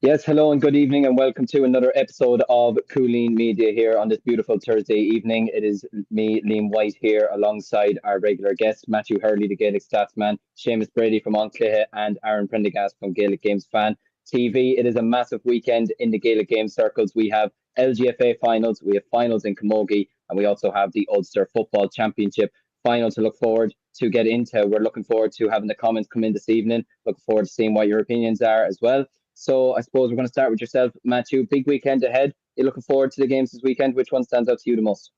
Yes, hello and good evening, and welcome to another episode of Cúilín Media here on this beautiful Thursday evening. It is me, Liam White, here alongside our regular guests, Matthew Hurley, the Gaelic Statsman, Seamus Brady from Onclehe, and Aaron Prendergast from Gaelic Games Fan TV. It is a massive weekend in the Gaelic Games circles. We have LGFA finals, we have finals in Camogie, and we also have the Ulster Football Championship final to look forward to get into. We're looking forward to having the comments come in this evening. Looking forward to seeing what your opinions are as well. So I suppose we're going to start with yourself, Matthew. Big weekend ahead. You're looking forward to the games this weekend. Which one stands out to you the most?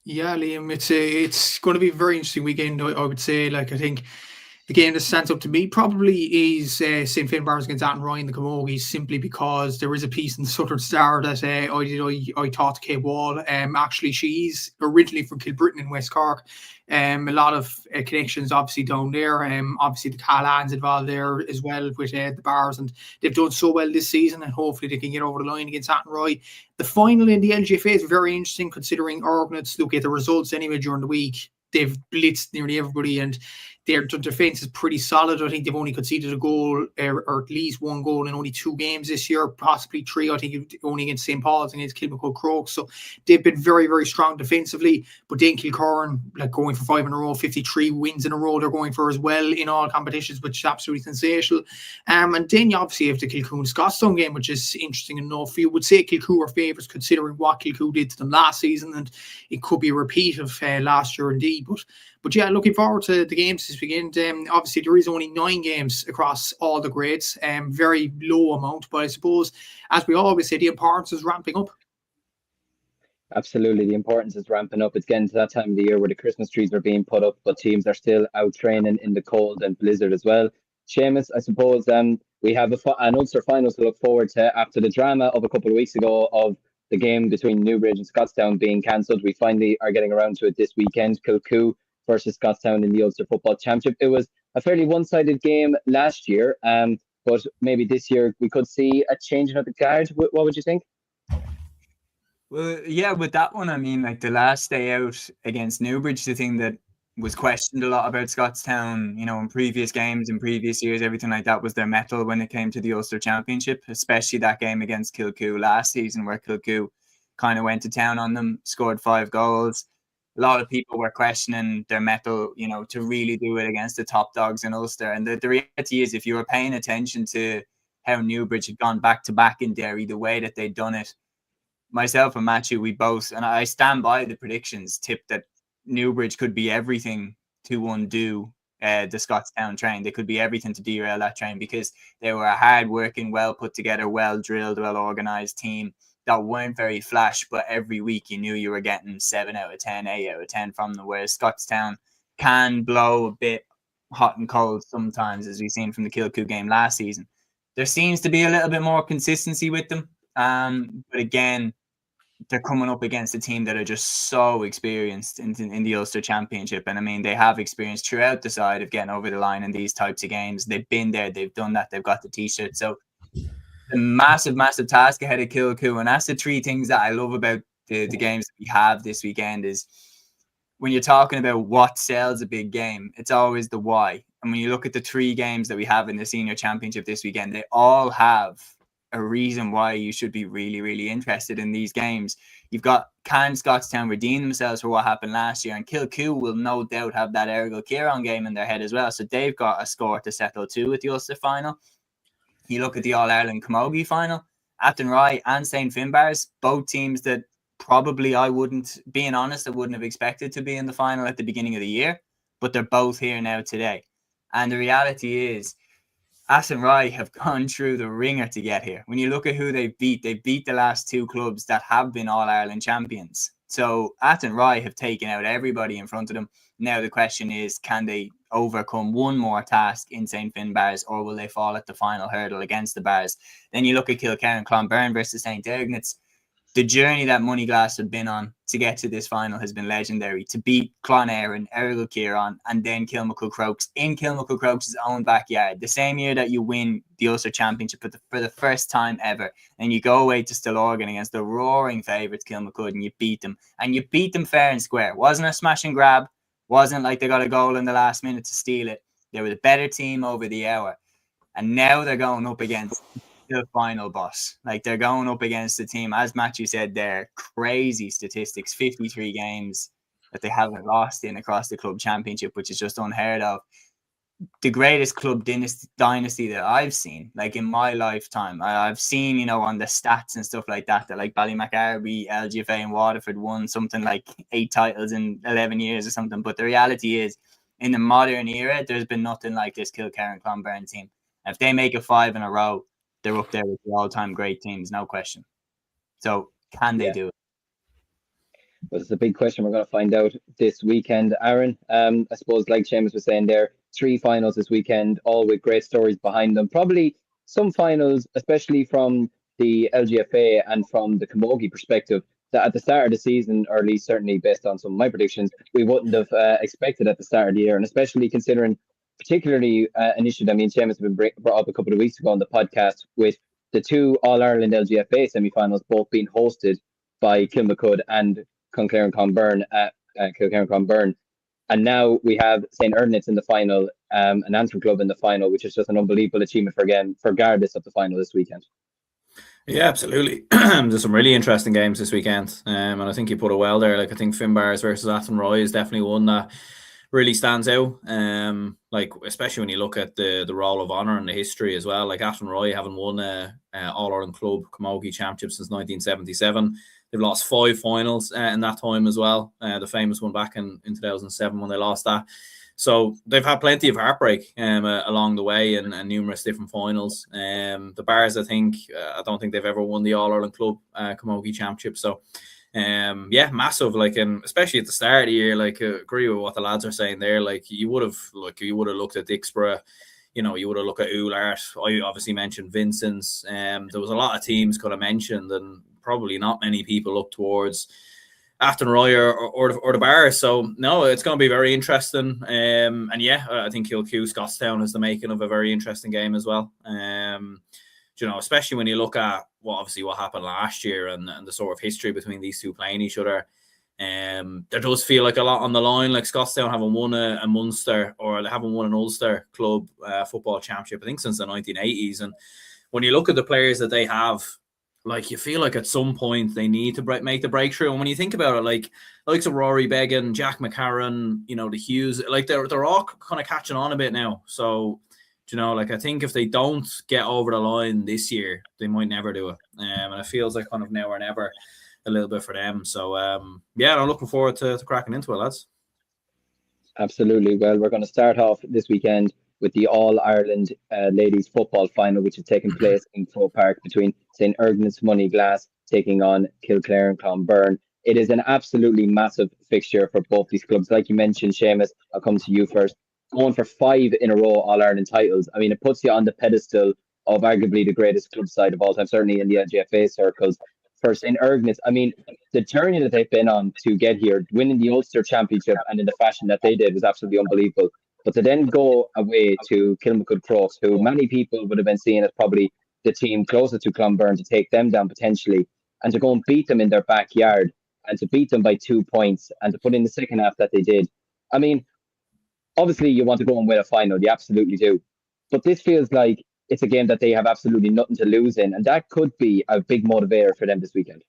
Yeah, Liam, it's going to be a very interesting weekend. I would say, I think the game that stands up to me probably is St. Finbarr against Athenry in the Camogie, simply because there is a piece in the Southern Star that I taught to Kate Wall. Actually, she's originally from Kilbrittain in West Cork. A lot of connections obviously down there. Obviously the Callans involved there as well with the Bars, and they've done so well this season, and hopefully they can get over the line against Athenry. The final in the LGFA is very interesting, considering Ergnat look at the results anyway during the week. They've blitzed nearly everybody, and their defence is pretty solid. I think they've only conceded a goal or at least one goal in only 2 games this year, possibly 3. I think only against St. Paul's and against Kilmacud Crokes. So they've been very, very strong defensively. But then Kilkerrin, going for 5 in a row, 53 wins in a row, they're going for as well in all competitions, which is absolutely sensational. And then you obviously have the Kilcoo and Scotstown game, which is interesting enough. You would say Kilcoo are favourites considering what Kilcoo did to them last season, and it could be a repeat of last year indeed. But yeah, looking forward to the games this weekend. Obviously, there is only 9 games across all the grades, very low amount. But I suppose, as we always say, the importance is ramping up. Absolutely, the importance is ramping up. It's getting to that time of the year where the Christmas trees are being put up, but teams are still out training in the cold and blizzard as well. Seamus, I suppose we have an Ulster final to look forward to after the drama of a couple of weeks ago of the game between Newbridge and Scotstown being cancelled. We finally are getting around to it this weekend. Kilcoo versus Scotstown in the Ulster Football Championship. It was a fairly one-sided game last year, but maybe this year we could see a changing of the guard. What would you think? Well, yeah, with that one, I mean, the last day out against Newbridge, the thing that was questioned a lot about Scotstown, in previous games, in previous years, everything like that, was their mettle when it came to the Ulster Championship, especially that game against Kilcoo last season, where Kilcoo kind of went to town on them, scored 5 goals. A lot of people were questioning their mettle, to really do it against the top dogs in Ulster. And the reality is, if you were paying attention to how Newbridge had gone back-to-back in Derry, the way that they'd done it, myself and Matthew, we both, and I stand by the predictions, tipped that Newbridge could be everything to undo the Scotstown train. They could be everything to derail that train, because they were a hard-working, well-put-together, well-drilled, well-organised team that weren't very flash, but every week you knew you were getting 7 out of 10, 8 out of 10 from them, whereas Scotstown can blow a bit hot and cold sometimes, as we've seen from the Kilcoo game last season. There seems to be a little bit more consistency with them, but again, they're coming up against a team that are just so experienced in the Ulster Championship. And I mean, they have experience throughout the side of getting over the line in these types of games. They've been there, they've done that, they've got the t-shirt. So the massive task ahead of Kilcoo. And that's the 3 things that I love about the games that we have this weekend, is when you're talking about what sells a big game, it's always the why. And when you look at the 3 games that we have in the Senior Championship this weekend, they all have a reason why you should be really, really interested in these games. You've got, can Scotstown redeem themselves for what happened last year? And Kilcoo will no doubt have that Ergal game in their head as well. So they've got a score to settle too with the Ulster final. You look at the All-Ireland Camogie Final, Athenry and St. Finbarr's, both teams that probably I wouldn't have expected to be in the final at the beginning of the year, but they're both here now today. And the reality is, Athenry have gone through the ringer to get here. When you look at who they beat the last 2 clubs that have been All-Ireland champions. So Athenry have taken out everybody in front of them. Now the question is, can they overcome one more task in St. Finbarr's, or will they fall at the final hurdle against the Bars? Then you look at Kilkerrin Clonberne versus St. Ergnat. The journey that Moneyglass have been on to get to this final has been legendary. To beat Clonberne, Ergal and then Kilmacud Crokes in Kilmacud Crokes' own backyard. The same year that you win the Ulster Championship for the first time ever. And you go away to Stillorgan against the roaring favourites Kilmacud, and you beat them. And you beat them fair and square. Wasn't a smash and grab. Wasn't like they got a goal in the last minute to steal it. They were the better team over the hour. And now they're going up against the final boss. Like, they're going up against a team, as Matthew said there, crazy statistics, 53 games that they haven't lost in across the club championship, which is just unheard of. The greatest club dynasty that I've seen, like in my lifetime. I've seen, you know, on the stats and stuff like that like Ballymacarby, LGFA and Waterford won something like 8 titles in 11 years or something. But the reality is, in the modern era, there's been nothing like this Kilkerrin Clonberne team. If they make it 5 in a row, they're up there with the all-time great teams, no question. So can they do it? Well, it's a big question. We're going to find out this weekend, Aaron. I suppose, like Seamus was saying there, 3 finals this weekend, all with great stories behind them. Probably some finals, especially from the LGFA and from the Camogie perspective, that at the start of the season, or at least certainly based on some of my predictions, we wouldn't have expected at the start of the year. And especially considering particularly an issue that me and Seamus have been brought up a couple of weeks ago on the podcast, with the 2 All-Ireland LGFA semi-finals both being hosted by Kilmacud and Kilkerrin Clonberne at Kilkerrin Clonberne. And now we have St. Ergnat's in the final, an Antrim club in the final, which is just an unbelievable achievement regardless of the final this weekend. Yeah, absolutely. There's some really interesting games this weekend, and I think you put it well there. Like, I think Finbarr versus Athenry is definitely one that really stands out. Like, especially when you look at the Roll of Honour and the history as well. Like, Athenry haven't won All-Ireland Club Camogie Championship since 1977. They've lost 5 finals in that time as well. The famous one back in 2007 when they lost that. So they've had plenty of heartbreak along the way and numerous different finals. The Bars, I don't think they've ever won the All-Ireland Club Camogie Championship. So, yeah, massive. Like, especially at the start of the year, like, agree with what the lads are saying there. Like, you would have looked at Dixborough. You know, you would have looked at Oulart. I obviously mentioned Vincent's. There was a lot of teams could have mentioned, and probably not many people up towards Athenry or the Bar. So no, it's going to be very interesting. And yeah, I think Kilcoo Scotstown is the making of a very interesting game as well. You know, especially when you look at what happened last year and the sort of history between these two playing each other. There does feel like a lot on the line. Like, Scotstown haven't won a Munster, or they haven't won an Ulster club football championship, I think, since the 1980s. And when you look at the players that they have, like, you feel like at some point they need to make the breakthrough. And when you think about it, like of Rory Beggan, Jack McCarron, you know, the Hughes, like, they're all kind of catching on a bit now. So, you know, like, I think if they don't get over the line this year, they might never do it. And it feels like kind of now or never a little bit for them. So, yeah, I'm looking forward to cracking into it, lads. Absolutely. Well, we're going to start off this weekend with the All-Ireland Ladies Football Final, which is taking place in Croke Park between St. Ergnat's Moneyglass taking on Kilkerrin Clonberne. It is an absolutely massive fixture for both these clubs. Like you mentioned, Seamus, I'll come to you first. Going for 5 in a row All-Ireland titles. I mean, it puts you on the pedestal of arguably the greatest club side of all time, certainly in the LGFA circles. For St. Ergnat's, I mean, the journey that they've been on to get here, winning the Ulster Championship and in the fashion that they did, was absolutely unbelievable. But to then go away to Kilmacud Crokes, who many people would have been seeing as probably the team closest to Clonberne, to take them down potentially, and to go and beat them in their backyard, and to beat them by 2 points, and to put in the second half that they did. I mean, obviously you want to go and win a final, you absolutely do. But this feels like it's a game that they have absolutely nothing to lose in, and that could be a big motivator for them this weekend.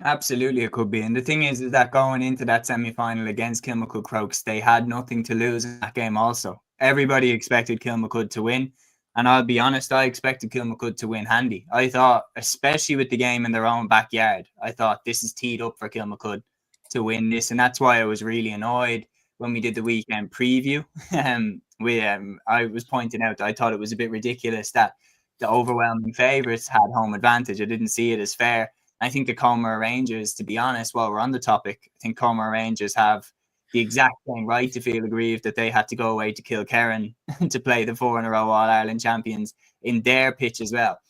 Absolutely, it could be. And the thing is that going into that semi-final against Kilmacud Crokes, they had nothing to lose in that game also. Everybody expected Kilmacud to win. And I'll be honest, I expected Kilmacud to win handy. I thought, especially with the game in their own backyard, I thought this is teed up for Kilmacud to win this. And that's why I was really annoyed when we did the weekend preview. I was pointing out that I thought it was a bit ridiculous that the overwhelming favourites had home advantage. I didn't see it as fair. I think the Comer Rangers, to be honest, while we're on the topic, I think Comer Rangers have the exact same right to feel aggrieved that they had to go away to Kilkerrin to play the 4 in a row All-Ireland champions in their pitch as well.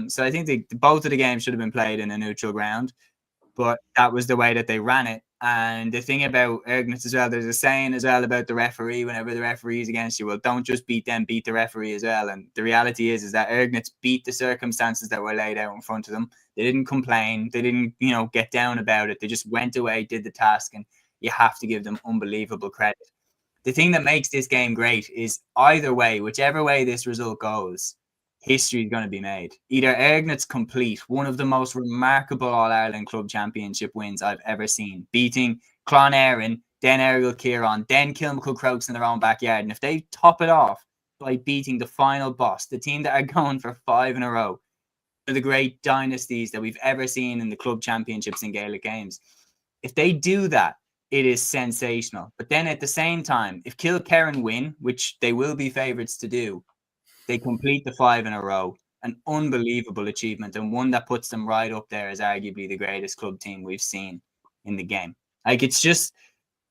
So I think both of the games should have been played in a neutral ground, but that was the way that they ran it. And the thing about Ergnat as well, there's a saying as well about the referee, whenever the referee is against you, well, don't just beat them, beat the referee as well. And the reality is that Ergnat beat the circumstances that were laid out in front of them. They didn't complain. They didn't, get down about it. They just went away, did the task, and you have to give them unbelievable credit. The thing that makes this game great is either way, whichever way this result goes, history is going to be made. Either Ergnat's complete, one of the most remarkable All-Ireland Club Championship wins I've ever seen, beating Clonberne, then Kilkerrin, then Kilmacud Crokes in their own backyard. And if they top it off by beating the final boss, the team that are going for 5 in a row, one of the great dynasties that we've ever seen in the club championships and Gaelic games, if they do that, it is sensational. But then at the same time, if Kilkerrin win, which they will be favourites to do, they complete the 5 in a row. An unbelievable achievement, and one that puts them right up there as arguably the greatest club team we've seen in the game. Like, it's just,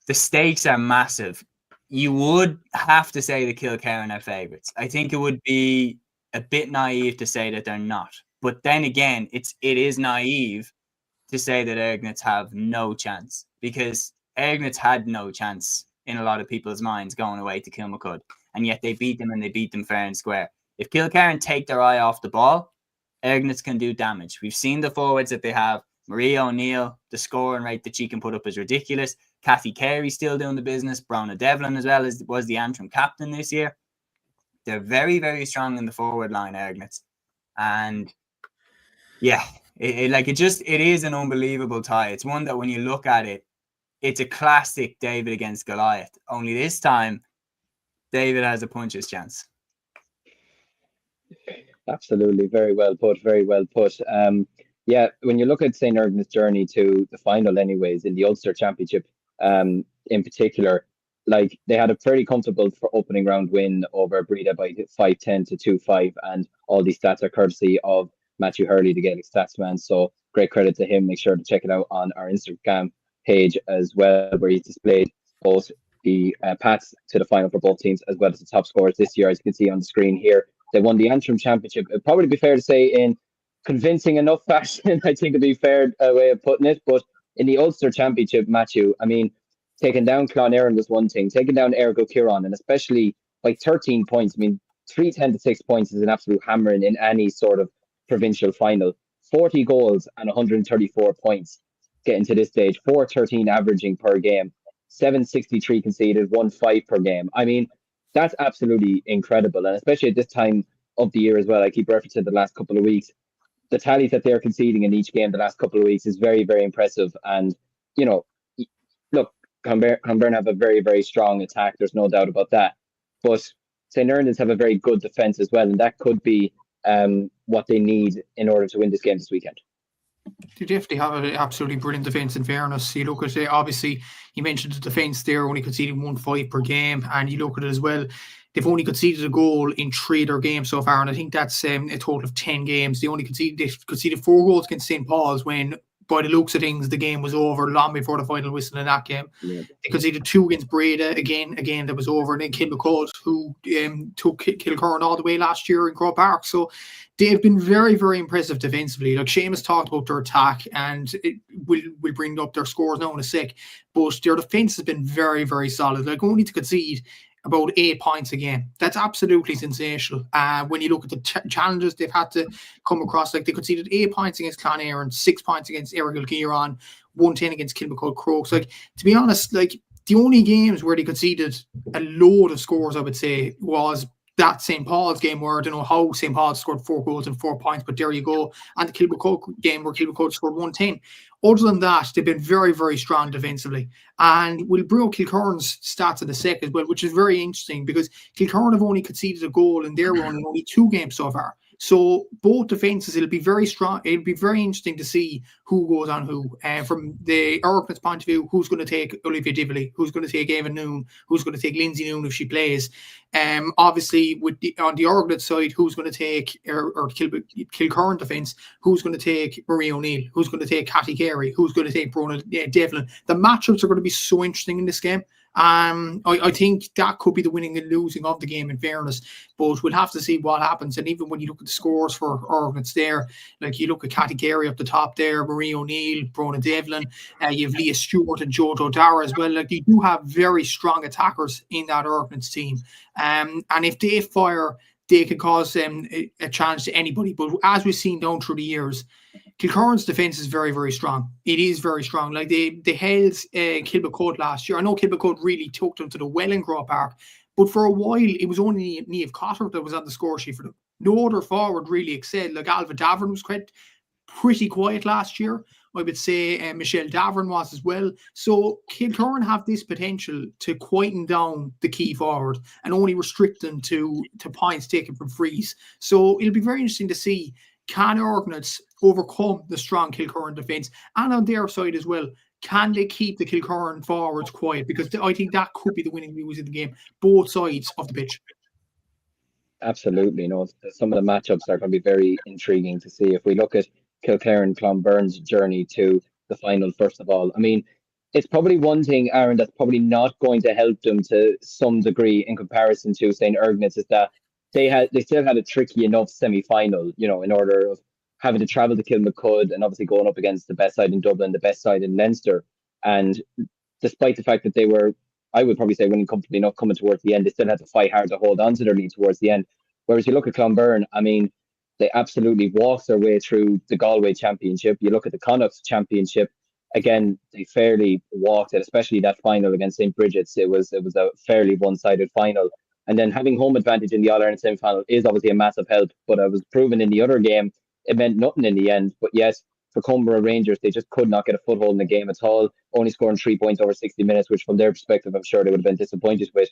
the stakes are massive. You would have to say the Kilkerrin are favourites. I think it would be a bit naive to say that they're not. But then again, it is naive to say that Ergnats have no chance, because Ergnats had no chance in a lot of people's minds going away to Kilmacud, and yet they beat them, and they beat them fair and square. If Kilkerrin take their eye off the ball, Ergnats can do damage. We've seen the forwards that they have. Marie O'Neill, the scoring rate that she can put up is ridiculous. Kathy Carey still doing the business. Brona Devlin as well was the Antrim captain this year. They're very, very strong in the forward line, Ergnats. And yeah, it is an unbelievable tie. It's one that when you look at it, it's a classic David against Goliath. Only this time, David has a puncher's chance. Absolutely. Very well put. Very well put. Yeah, when you look at St. Ergnat's journey to the final anyways, in the Ulster Championship in particular, like, they had a pretty comfortable for opening round win over Breda by 5-10 to 2-5, and all these stats are courtesy of Matthew Hurley, the Gaelic stats man. So great credit to him. Make sure to check it out on our Instagram page as well, where he's displayed both the paths to the final for both teams as well as the top scorers this year. As you can see on the screen here, they won the Antrim Championship. It'd probably be fair to say in convincing enough fashion, I think it'd be fair way of putting it. But in the Ulster Championship, Matthew, I mean, taking down Clonberne was one thing, taking down Kilkerrin, and especially by 13 points. I mean, 3-10 to 6 points is an absolute hammering in any sort of provincial final. 40 goals and 134 points getting to this stage, 413 averaging per game, 763 conceded, 1-5 per game. I mean, that's absolutely incredible. And especially at this time of the year as well, I keep referencing the last couple of weeks, the tallies that they're conceding in each game the last couple of weeks is very, very impressive. And, you know, look, Clonberne have a very, very strong attack. There's no doubt about that. But St. Ergnat's have a very good defence as well. And that could be what they need in order to win this game this weekend. They definitely have an absolutely brilliant defence, in fairness. You look at it, obviously, you mentioned the defence there, only conceding 1-5 per game. And you look at it as well, they've only conceded a goal in 3 of their games so far. And I think that's a total of 10 games. They conceded 4 goals against St. Paul's when, by the looks of things, the game was over long before the final whistle in that game. Yeah. They conceded 2 against Breda, again that was over. And then Kilmacud, who took Kilkerrin all the way last year in Croke Park. So they've been very, very impressive defensively. Like, Seamus talked about their attack, and we'll bring up their scores now in a sec. But their defence has been very, very solid. Like, only to concede about 8 points a game. That's absolutely sensational. When you look at the challenges they've had to come across, like, they conceded 8 points against Clonberne, 6 points against Kilkerrin, 110 against Kilmacud Crokes. Like, to be honest, like, the only games where they conceded a load of scores, I would say, was that St. Paul's game, where I don't know how St. Paul's scored 4 goals and 4 points, but there you go. And the Kilmacud game where Kilmacud scored 110. Other than that, they've been very, very strong defensively. And we'll bring up Kilkerrin's stats in a sec as well, which is very interesting, because Kilkerrin have only conceded a goal in their run in only 2 games so far. So both defences, it'll be very strong. It'll be very interesting to see who goes on who. From the Ergnat's point of view, who's going to take Olivia Dively, who's going to take Ava Noon, who's going to take Lindsay Noon if she plays. Obviously, on the Ergnat side, who's going to take or Kilkerrin defence, who's going to take Marie O'Neill, who's going to take Kathy Carey, who's going to take Brona Devlin. The matchups are going to be so interesting in this game. I think that could be the winning and losing of the game, in fairness, but we'll have to see what happens. And even when you look at the scores for Ergnat's there, like, you look at Kathy Carey up the top there, Marie O'Neill, Brona Devlin, you have Leah Stewart and Jojo Dara as well. Like, you do have very strong attackers in that Ergnat's team, and if they fire, they can cause them a challenge to anybody. But as we've seen down through the years, Kilkerrin's defence is very, very strong. It is very strong. Like, they held Kilmacud last year. I know Kilmacud really took them to the well in Croke Park, but for a while, it was only Niamh Cotter that was on the score sheet for them. No other forward really excelled. Like Alva Davern was pretty quiet last year. I would say Michelle Davern was as well. So Kilkerrin have this potential to quieten down the key forward and only restrict them to points taken from frees. So it'll be very interesting to see, can Ergnats overcome the strong Kilkerrin defence? And on their side as well, can they keep the Kilkerrin forwards quiet? Because I think that could be the winning news of the game, both sides of the pitch. Absolutely. No, some of the matchups are going to be very intriguing to see. If we look at Kilkerrin Clonberne's journey to the final, first of all, I mean, it's probably one thing, Aaron, that's probably not going to help them to some degree in comparison to St. Ergnats, is that they still had a tricky enough semi-final, you know, in order of having to travel to Kilmacud and obviously going up against the best side in Dublin, the best side in Leinster. And despite the fact that they were, I would probably say, winning comfortably enough coming towards the end, they still had to fight hard to hold on to their lead towards the end. Whereas you look at Clonberne, I mean, they absolutely walked their way through the Galway Championship. You look at the Connacht Championship, again, they fairly walked it, especially that final against St. Bridget's. It was a fairly one-sided final. And then having home advantage in the All-Ireland semi-final is obviously a massive help. But it was proven in the other game, it meant nothing in the end. But yes, for Cumbria Rangers, they just could not get a foothold in the game at all, only scoring 3 points over 60 minutes, which from their perspective, I'm sure they would have been disappointed with.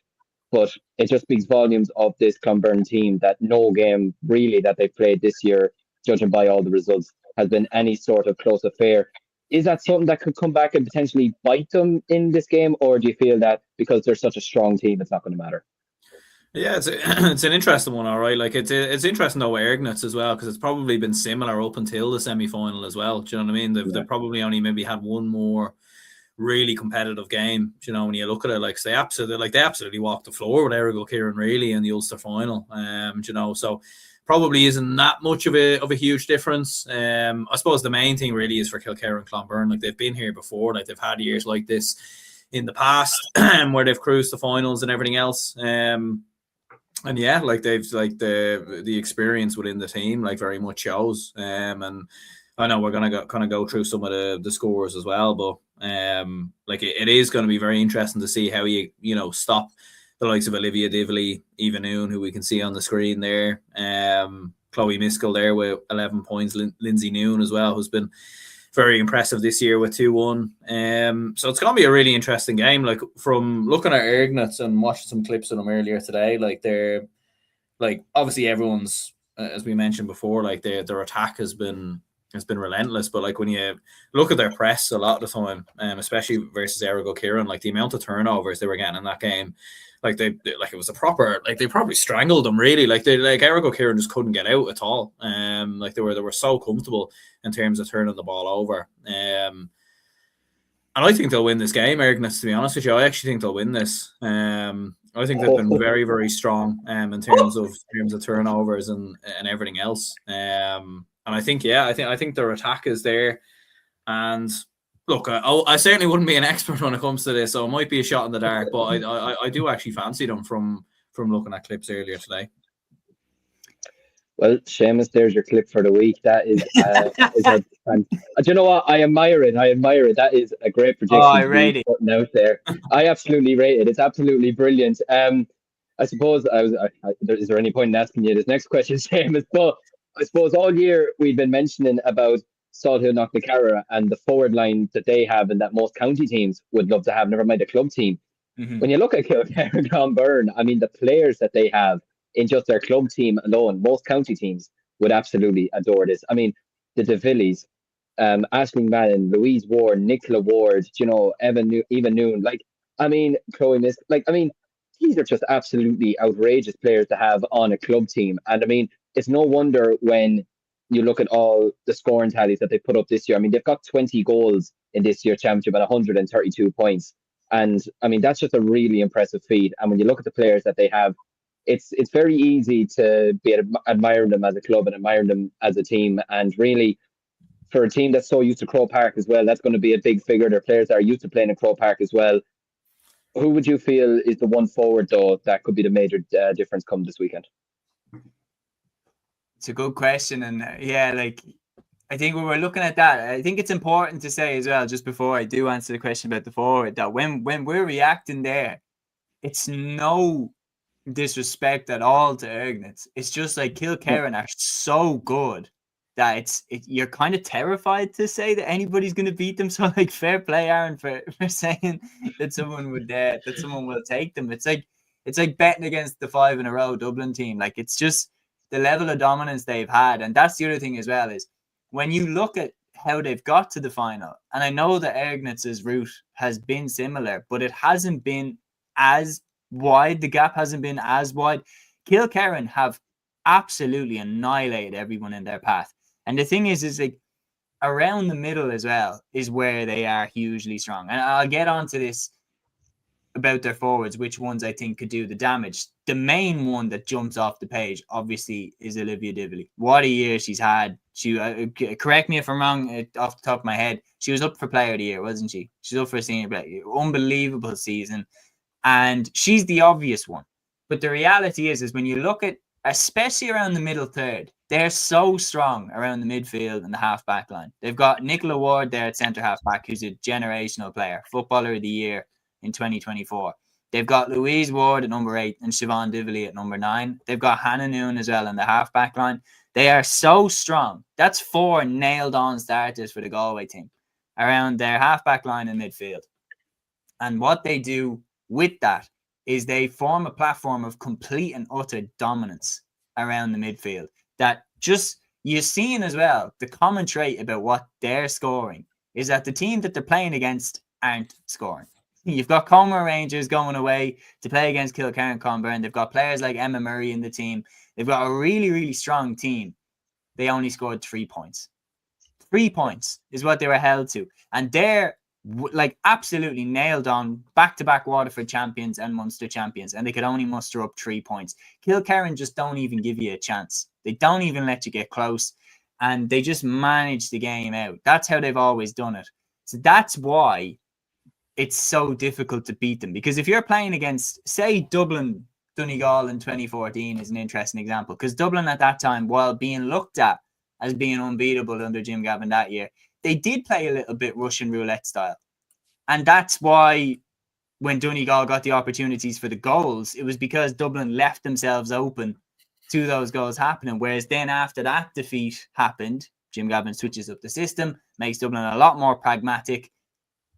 But it just speaks volumes of this Clonberne team that no game really that they've played this year, judging by all the results, has been any sort of close affair. Is that something that could come back and potentially bite them in this game? Or do you feel that because they're such a strong team, it's not going to matter? Yeah, it's an interesting one, all right. Like it's interesting though with Ergnats as well, because it's probably been similar up until the semi-final as well. Do you know what I mean? They've probably only maybe had one more really competitive game. You know, when you look at it, like they absolutely walked the floor with Kilkerrin really in the Ulster final. You know, so probably isn't that much of a huge difference. I suppose the main thing really is for Kilkerrin Clonberne. Like they've been here before. Like they've had years like this in the past where they've cruised the finals and everything else. And yeah, like they've like the experience within the team like very much shows. And I know we're gonna kind of go through some of the scores as well, but like it is going to be very interesting to see how you stop the likes of Olivia Divley, Eva Noon, who we can see on the screen there, Chloe Miskell there with 11 points, Lindsay Noon as well, who's been very impressive this year with 2-1. So it's going to be a really interesting game. Like from looking at Ergnats and watching some clips of them earlier today, like they're like obviously everyone's as we mentioned before, like their attack has been relentless. But like when you look at their press a lot of the time, especially versus Kilkerrin, like the amount of turnovers they were getting in that game, like it was a proper, like they probably strangled them really. Like Kilkerrin just couldn't get out at all. Like they were so comfortable in terms of turning the ball over. And I think they'll win this game, Ergnats, to be honest with you. I actually think they'll win this. I think they've been very, very strong in terms of turnovers and everything else. And I think I think their attack is there. And look, I certainly wouldn't be an expert when it comes to this, so it might be a shot in the dark. But I do actually fancy them from looking at clips earlier today. Well, Seamus, there's your clip for the week. That is, do you know what? I admire it. That is a great prediction. Oh, I rate it. Putting out there. I absolutely rate it. It's absolutely brilliant. I suppose is there any point in asking you this next question, Seamus? But I suppose all year we've been mentioning about Salthill Knocknacarra and the forward line that they have and that most county teams would love to have, never mind a club team. Mm-hmm. When you look at Kilkerrin Clonberne, I mean, the players that they have in just their club team alone, most county teams would absolutely adore this. I mean, the DeVillies, Aisling Mallon, Louise Ward, Nicola Ward, Eva Noon, like, I mean, Chloe Misk, like, I mean, these are just absolutely outrageous players to have on a club team. And I mean, it's no wonder when you look at all the scoring tallies that they put up this year. I mean, they've got 20 goals in this year's championship and 132 points. And I mean, that's just a really impressive feat. And when you look at the players that they have, it's very easy to be admiring them as a club and admiring them as a team. And really, for a team that's so used to Croke Park as well, that's going to be a big figure. Their players are used to playing in Croke Park as well. Who would you feel is the one forward, though, that could be the major difference come this weekend? It's a good question. And I think when we're looking at that, I think it's important to say as well, just before I do answer the question about the forward, that when we're reacting there, it's no disrespect at all to Ergnat. It's just like Kilkerrin are so good that you're kind of terrified to say that anybody's going to beat them. So like, fair play, Aaron, for saying that someone will take them. It's like betting against the 5 in a row Dublin team. Like, it's just the level of dominance they've had. And that's the other thing as well, is when you look at how they've got to the final, and I know that Ergnat's route has been similar, but it hasn't been as wide. The gap hasn't been as wide. Kilkerrin have absolutely annihilated everyone in their path. And the thing is like, around the middle as well is where they are hugely strong. And I'll get onto this about their forwards, which ones I think could do the damage. The main one that jumps off the page, obviously, is Olivia Divilly. What a year she's had. She correct me if I'm wrong off the top of my head. She was up for Player of the Year, wasn't she? She's up for Senior Player. Unbelievable season. And she's the obvious one. But the reality is when you look at, especially around the middle third, they're so strong around the midfield and the half-back line. They've got Nicola Ward there at centre half-back, who's a generational player, Footballer of the Year in 2024. They've got Louise Ward at number 8 and Siobhan Divilly at number 9. They've got Hannah Noon as well in the half-back line. They are so strong. That's 4 nailed-on starters for the Galway team around their half-back line and midfield. And what they do with that is they form a platform of complete and utter dominance around the midfield that just, you're seeing as well, the common trait about what they're scoring is that the team that they're playing against aren't scoring. You've got Comer Rangers going away to play against Kilkerrin Clonberne. They've got players like Emma Murray in the team. They've got a really, really strong team. They only scored 3 points. 3 points is what they were held to. And they're like absolutely nailed on back-to-back Waterford champions and Munster champions, and they could only muster up 3 points. Kilkerrin just don't even give you a chance. They don't even let you get close, and they just manage the game out. That's how they've always done it. So that's why it's so difficult to beat them, because if you're playing against, say, Dublin, Donegal in 2014 is an interesting example, because Dublin at that time, while being looked at as being unbeatable under Jim Gavin that year, they did play a little bit Russian roulette style. And that's why when Donegal got the opportunities for the goals, it was because Dublin left themselves open to those goals happening. Whereas then after that defeat happened, Jim Gavin switches up the system, makes Dublin a lot more pragmatic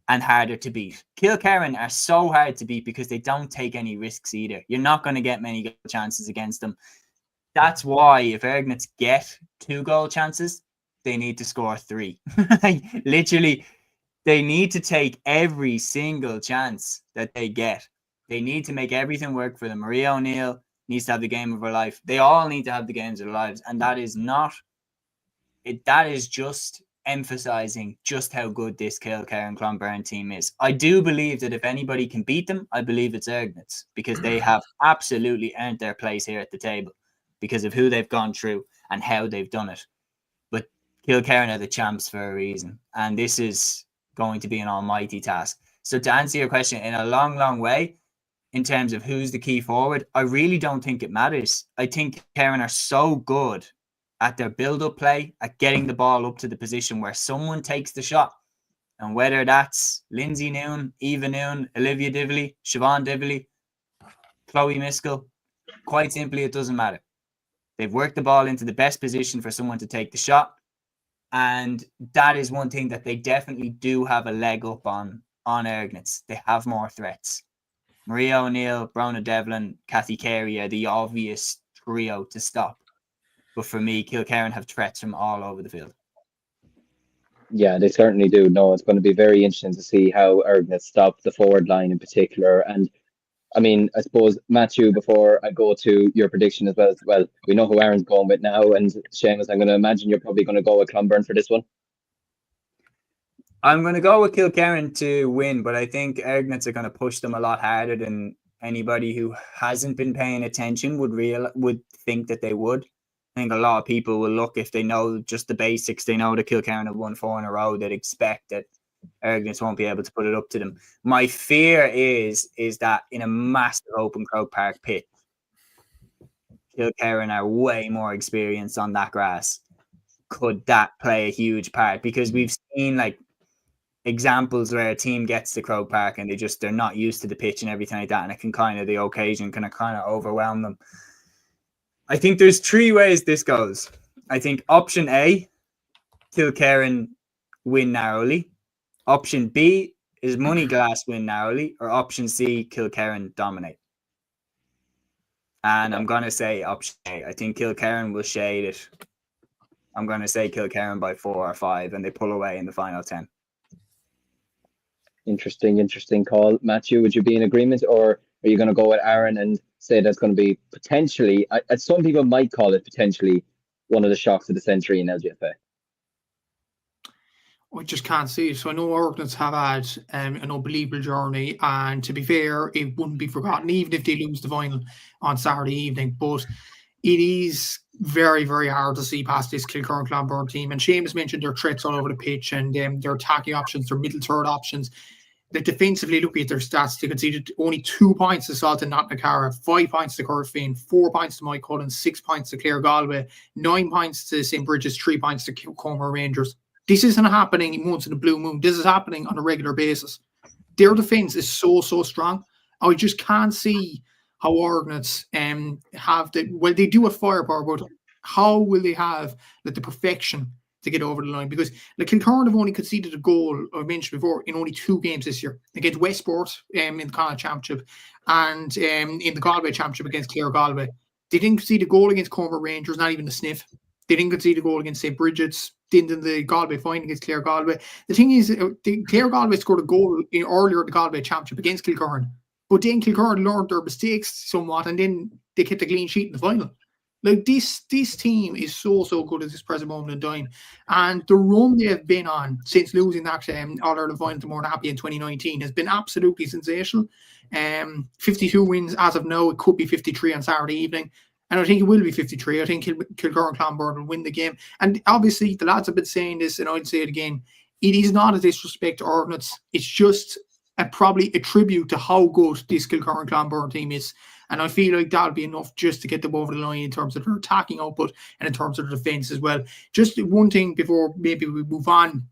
and harder to beat. Kilkerrin are so hard to beat because they don't take any risks either. You're not going to get many goal chances against them. That's why if Ergnats get 2 goal chances, they need to score 3. Like, literally, they need to take every single chance that they get. They need to make everything work for them. Maria O'Neill needs to have the game of her life. They all need to have the games of their lives. And that is not it. That is just emphasizing just how good this Kilkerrin Clonberne team is. I do believe that if anybody can beat them, I believe it's Ergnats, because they have absolutely earned their place here at the table because of who they've gone through and how they've done it. But Kilkerrin are the champs for a reason. And this is going to be an almighty task. So to answer your question in a long, long way, in terms of who's the key forward, I really don't think it matters. I think Kilkerrin are so good at their build-up play, at getting the ball up to the position where someone takes the shot. And whether that's Lindsay Noon, Eva Noon, Olivia Divilly, Siobhan Divilly, Chloe Miskell, quite simply, it doesn't matter. They've worked the ball into the best position for someone to take the shot. And that is one thing that they definitely do have a leg up on Ergnats. They have more threats. Maria O'Neill, Brona Devlin, Kathy Carey are the obvious trio to stop. But for me, Kilkerrin have threats from all over the field. Yeah, they certainly do. No, it's going to be very interesting to see how Ergnat stop the forward line in particular. And I mean, I suppose, Matthew, before I go to your prediction as well, we know who Aaron's going with now. And Seamus, I'm going to imagine you're probably going to go with Clonberne for this one. I'm going to go with Kilkerrin to win, but I think Ergnats are going to push them a lot harder than anybody who hasn't been paying attention would think that they would. I think a lot of people will look, if they know just the basics, they know that Kilkerrin have won 4 in a row, they'd expect that Ergnats won't be able to put it up to them. My fear is that in a massive open Croke Park pit, Kilkerrin are way more experienced on that grass. Could that play a huge part? Because we've seen, like, examples where a team gets to Croke Park and they're not used to the pitch and everything like that, and it can the occasion can kind of overwhelm them. I think there's 3 ways this goes. I think option A, Kilkerrin win narrowly. Option B is Money Glass win narrowly, or option C, Kilkerrin dominate. And I'm going to say option A. I think Kilkerrin will shade it. I'm going to say Kilkerrin by 4 or 5, and they pull away in the final 10. Interesting call. Matthew, would you be in agreement, or are you going to go with Aaron and say that's going to be potentially, some people might call it potentially, one of the shocks of the century in LGFA? I just can't see it. So I know Ergnats have had an unbelievable journey, and to be fair, it wouldn't be forgotten even if they lose the final on Saturday evening. But it is very, very hard to see past this Kilkerrin Clonberne team. And Seamus mentioned their threats all over the pitch and their attacking options, their middle third options. They defensively, looking at their stats, they conceded only 2 points to Salton Knocknacara, 5 points to Cork, 4 points to Mike Cullen, 6 points to Clare Galway, 9 points to St. Bridget's, 3 points to Kilcoo Rangers. This isn't happening once in a blue moon. This is happening on a regular basis. Their defence is so strong. I just can't see how Ergnats have they do have firepower, but how will they have the perfection to get over the line? Because Kilkerrin have only conceded a goal, I mentioned before, in only 2 games this year, against Westport in the Connacht Championship and in the Galway Championship against Clare Galway. They didn't concede a goal against Cork Rangers, not even a sniff. They didn't concede a goal against St. Bridget's, didn't in the Galway final against Clare Galway. The thing is, Clare Galway scored a goal earlier in the Galway Championship against Kilkerrin, but then Kilkerrin learned their mistakes somewhat, and then they kept a clean sheet in the final. This team is so good at this present moment in time, and the run they have been on since losing that All-Ireland Final to More Happy in 2019 has been absolutely sensational. 52 wins as of now. It could be 53 on Saturday evening. And I think it will be 53. I think Kilkerrin Clonberne will win the game. And obviously, the lads have been saying this, and I'd say it again. It is not a disrespect to Ergnats. It's just probably a tribute to how good this Kilkerrin Clonberne team is. And I feel like that'll be enough just to get them over the line in terms of their attacking output and in terms of their defence as well. Just one thing before maybe we move on.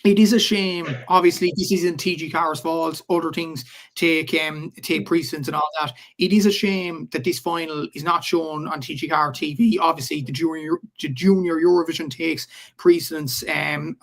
It is a shame. Obviously, this isn't TG Carr's fault. Other things take precedence and all that. It is a shame that this final is not shown on TG Carr TV. Obviously, the junior Eurovision takes precedence on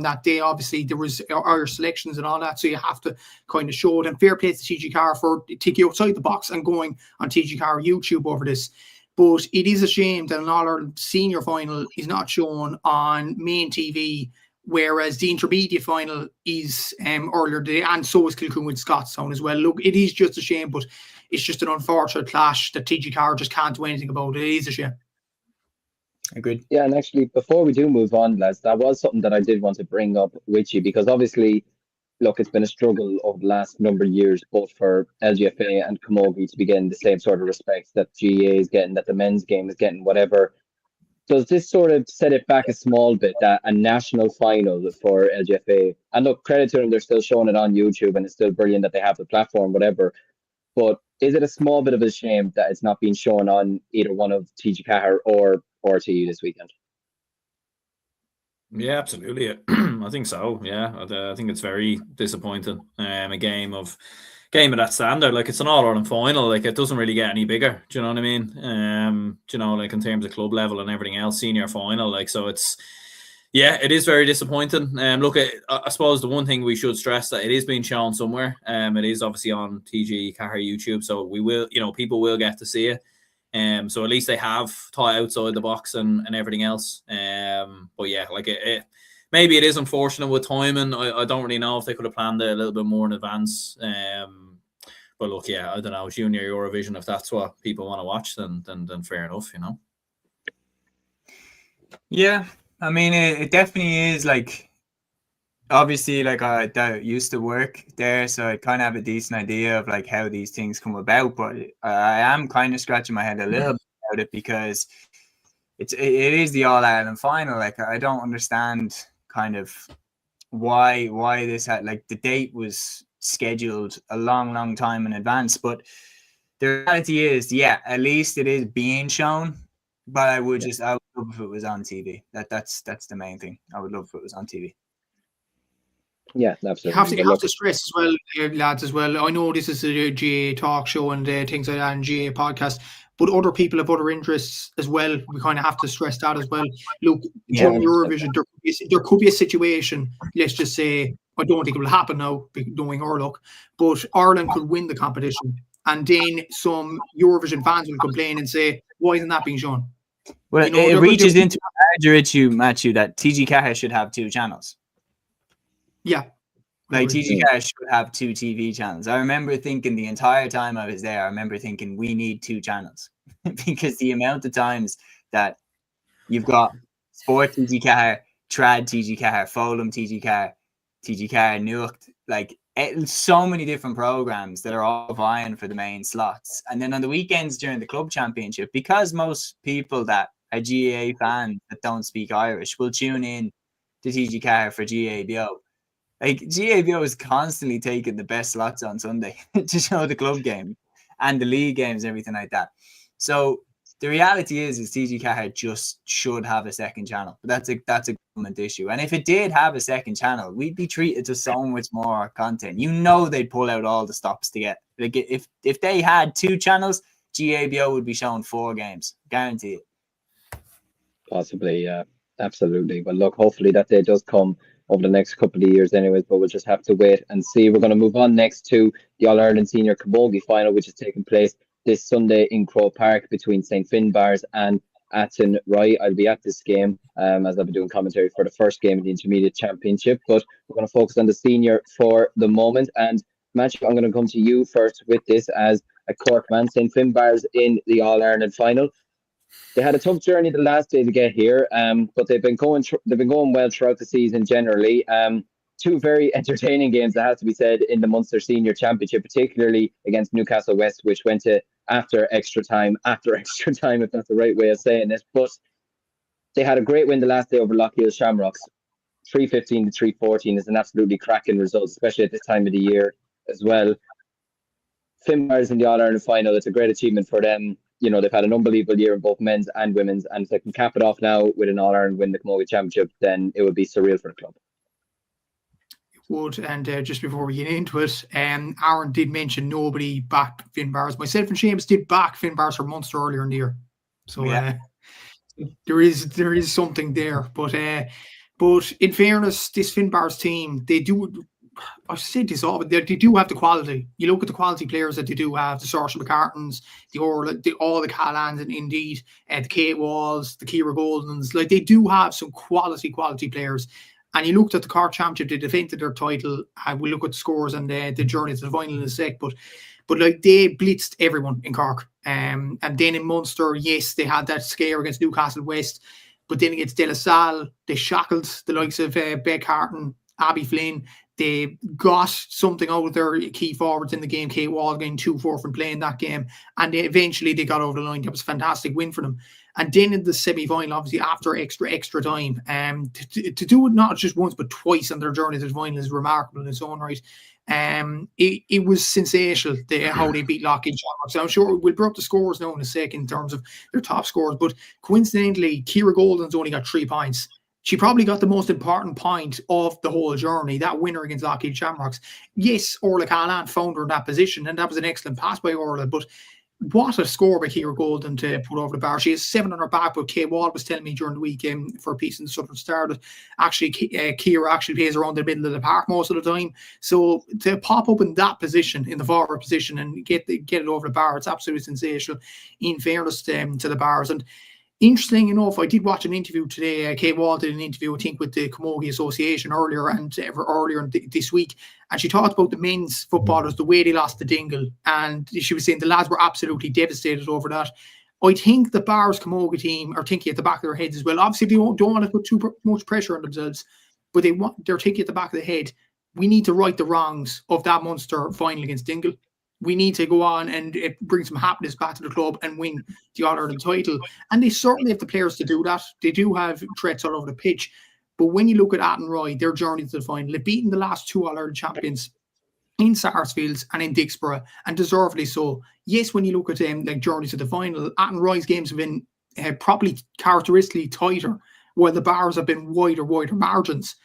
that day. Obviously, there was Irish selections and all that, so you have to kind of show it. And fair play to TG Carr for taking outside the box and going on TG Carr YouTube over this. But it is a shame that an All-Ireland Senior Final is not shown on main TV, whereas the intermediate final is earlier today, and so is Kilcoo and Scotstown as well. Look, it is just a shame, but it's just an unfortunate clash that TG Carr just can't do anything about. It is a shame. Agreed. Yeah, and actually, before we do move on, lads, that was something that I did want to bring up with you, because obviously, look, it's been a struggle over the last number of years, both for LGFA and Camogie to be getting the same sort of respect that GAA is getting, that the men's game is getting, whatever. Does this sort of set it back a small bit, that a national final for LGFA? And look, credit to them, they're still showing it on YouTube, and it's still brilliant that they have the platform, whatever. But is it a small bit of a shame that it's not being shown on either one of TG Carr or RTE this weekend? Yeah, absolutely. I think so. Yeah, I think it's very disappointing. A game of that standard, like, it's an All-Ireland final, like, it doesn't really get any bigger. Do you know what I mean? Do you know, like, in terms of club level and everything else, senior final, like, so it's, yeah, it is very disappointing. Look, I suppose the one thing we should stress that it is being shown somewhere. It is obviously on TG Carr YouTube, so we will, people will get to see it. So at least they have thought outside the box and everything else. But yeah, like, maybe it is unfortunate with timing. I don't really know if they could have planned it a little bit more in advance. But look, yeah, I don't know, Junior Eurovision, if that's what people want to watch, then fair enough, Yeah, I mean, it definitely is, like, obviously, like, I used to work there, so I kind of have a decent idea of, like, how these things come about. But I am kind of scratching my head a little bit about it, because it is the All-Ireland Final. Like, I don't understand kind of why this had, like, the date was scheduled a long time in advance, but the reality is, yeah, at least it is being shown. But I would love if it was on TV. That's the main thing. I would love if it was on TV. Yeah, absolutely. You have to stress as well, lads, as well. I know this is a GA talk show and things like that, and GA podcast, but other people have other interests as well. We kind of have to stress that as well. Look, during Eurovision, there could be a situation, let's just say, I don't think it will happen now, knowing our luck, but Ireland could win the competition, and then some Eurovision fans will complain and say, why isn't that being shown? Well, it reaches into a larger issue, Matthew, that TG4 should have 2 channels. Yeah. Like TG4 should have 2 TV channels. I remember thinking the entire time I was there, we need 2 channels. Because the amount of times that you've got Sport TG4, Trad TG4, Fulham TG4, Nucht, like so many different programs that are all vying for the main slots. And then on the weekends during the club championship, because most people that are GAA fans that don't speak Irish will tune in to TG4 for GABO. Like GABO is constantly taking the best slots on Sunday to show the club game and the league games and everything like that. So the reality is TG4 just should have a second channel. But that's a government issue. And if it did have a second channel, we'd be treated to so much more content. You know, they'd pull out all the stops to get. Like if they had 2 channels, GABO would be showing 4 games, guarantee it. Possibly, yeah, absolutely. Well, look, hopefully that day does come over the next couple of years anyways, but we'll just have to wait and see. We're going to move on next to the All-Ireland Senior Camogie Final, which is taking place this Sunday in Croke Park between St. Finbarr's and Athenry. I'll be at this game as I'll be doing commentary for the first game of the Intermediate Championship, but we're going to focus on the senior for the moment. And Matthew, I'm going to come to you first with this as a Cork man. St. Finbarr's in the All-Ireland Final. They had a tough journey the last day to get here, but they've been going well throughout the season generally. 2 very entertaining games, that has to be said, in the Munster Senior Championship, particularly against Newcastle West, which went to after extra time, if that's the right way of saying it. But they had a great win the last day over Lochiel Shamrocks. 3-15 to 3-14 is an absolutely cracking result, especially at this time of the year as well. Finbarr's in the All-Ireland Final. It's a great achievement for them. You know, they've had an unbelievable year in both men's and women's, and if they can cap it off now with an All-Ireland win the Camogie Championship, then it would be surreal for the club. It would, and just before we get into it, Aaron did mention nobody backed Finbarr's. Myself and Seamus did back Finbarr's for Munster earlier in the year, so yeah. There is something there, but in fairness, this Finbarr's team, they do. I've said this all, but they do have the quality. You look at the quality players that they do have: the Saoirse McCartans, all the Callans, and indeed the Kate Walls, the Kira Goldens. Like, they do have some quality players. And you looked at the Cork Championship; they defended their title. We'll look at the scores and the journey to the final in a sec. But like, they blitzed everyone in Cork. And then in Munster, yes, they had that scare against Newcastle West. But then against De La Salle, they shackled the likes of Beck Harton, Abby Flynn. They got something out of their key forwards in the game. Kate Wall getting 2-4 from playing that game. And eventually they got over the line. That was a fantastic win for them. And then in the semi-final, obviously after extra time, to do it not just once but twice on their journey to the final is remarkable in its own right. It was sensational how they beat Lochiel Shamrock. So I'm sure we'll bring up the scores now in a second in terms of their top scores. But coincidentally, Kira Golden's only got 3 points. She probably got the most important point of the whole journey, that winner against Lochiel Shamrocks. Yes, Orla Callan found her in that position, and that was an excellent pass by Orla, but what a score by Kira Golden to put over the bar. She has 7 on her back, but Kay Wall was telling me during the week for a piece in the Southern Star that actually Kira actually plays around the middle of the park most of the time. So to pop up in that position, in the forward position, and get it over the bar, it's absolutely sensational, in fairness to the bars. And interesting enough, I did watch an interview today. Kay Wall did an interview, I think, with the Camogie Association earlier this week, and she talked about the men's footballers, the way they lost to Dingle, and she was saying the lads were absolutely devastated over that. I think the Bars Camogie team are thinking at the back of their heads as well. Obviously, they don't want to put too much pressure on themselves, but they're thinking at the back of the head, we need to right the wrongs of that Munster final against Dingle. We need to go on and bring some happiness back to the club and win the All-Ireland title. And they certainly have the players to do that. They do have threats all over the pitch. But when you look at Athenry, their journey to the final, they've beaten the last 2 All-Ireland champions in Sarsfields and in Dixborough, and deservedly so. Yes, when you look at like journey to the final, Athenry's games have been probably characteristically tighter, while the bars have been wider margins.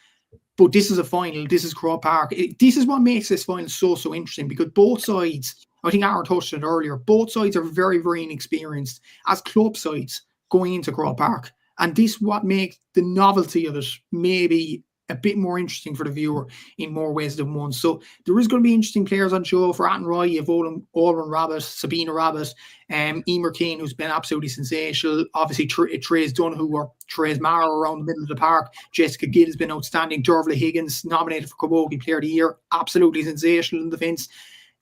But this is a final. This is Croke Park. This is what makes this final so interesting, because both sides, I think Aaron touched on it earlier, both sides are very, very inexperienced as club sides going into Croke Park. And this what makes the novelty of it maybe a bit more interesting for the viewer in more ways than one. So there is going to be interesting players on show. For Athenry, you have Olin Rabbit, Sabina Rabbit, Emer Keane, who's been absolutely sensational. Obviously, Therese Donoghue or Therese Mara around the middle of the park. Jessica Gill has been outstanding. Dervla Higgins, nominated for Camogie Player of the Year, absolutely sensational in defence.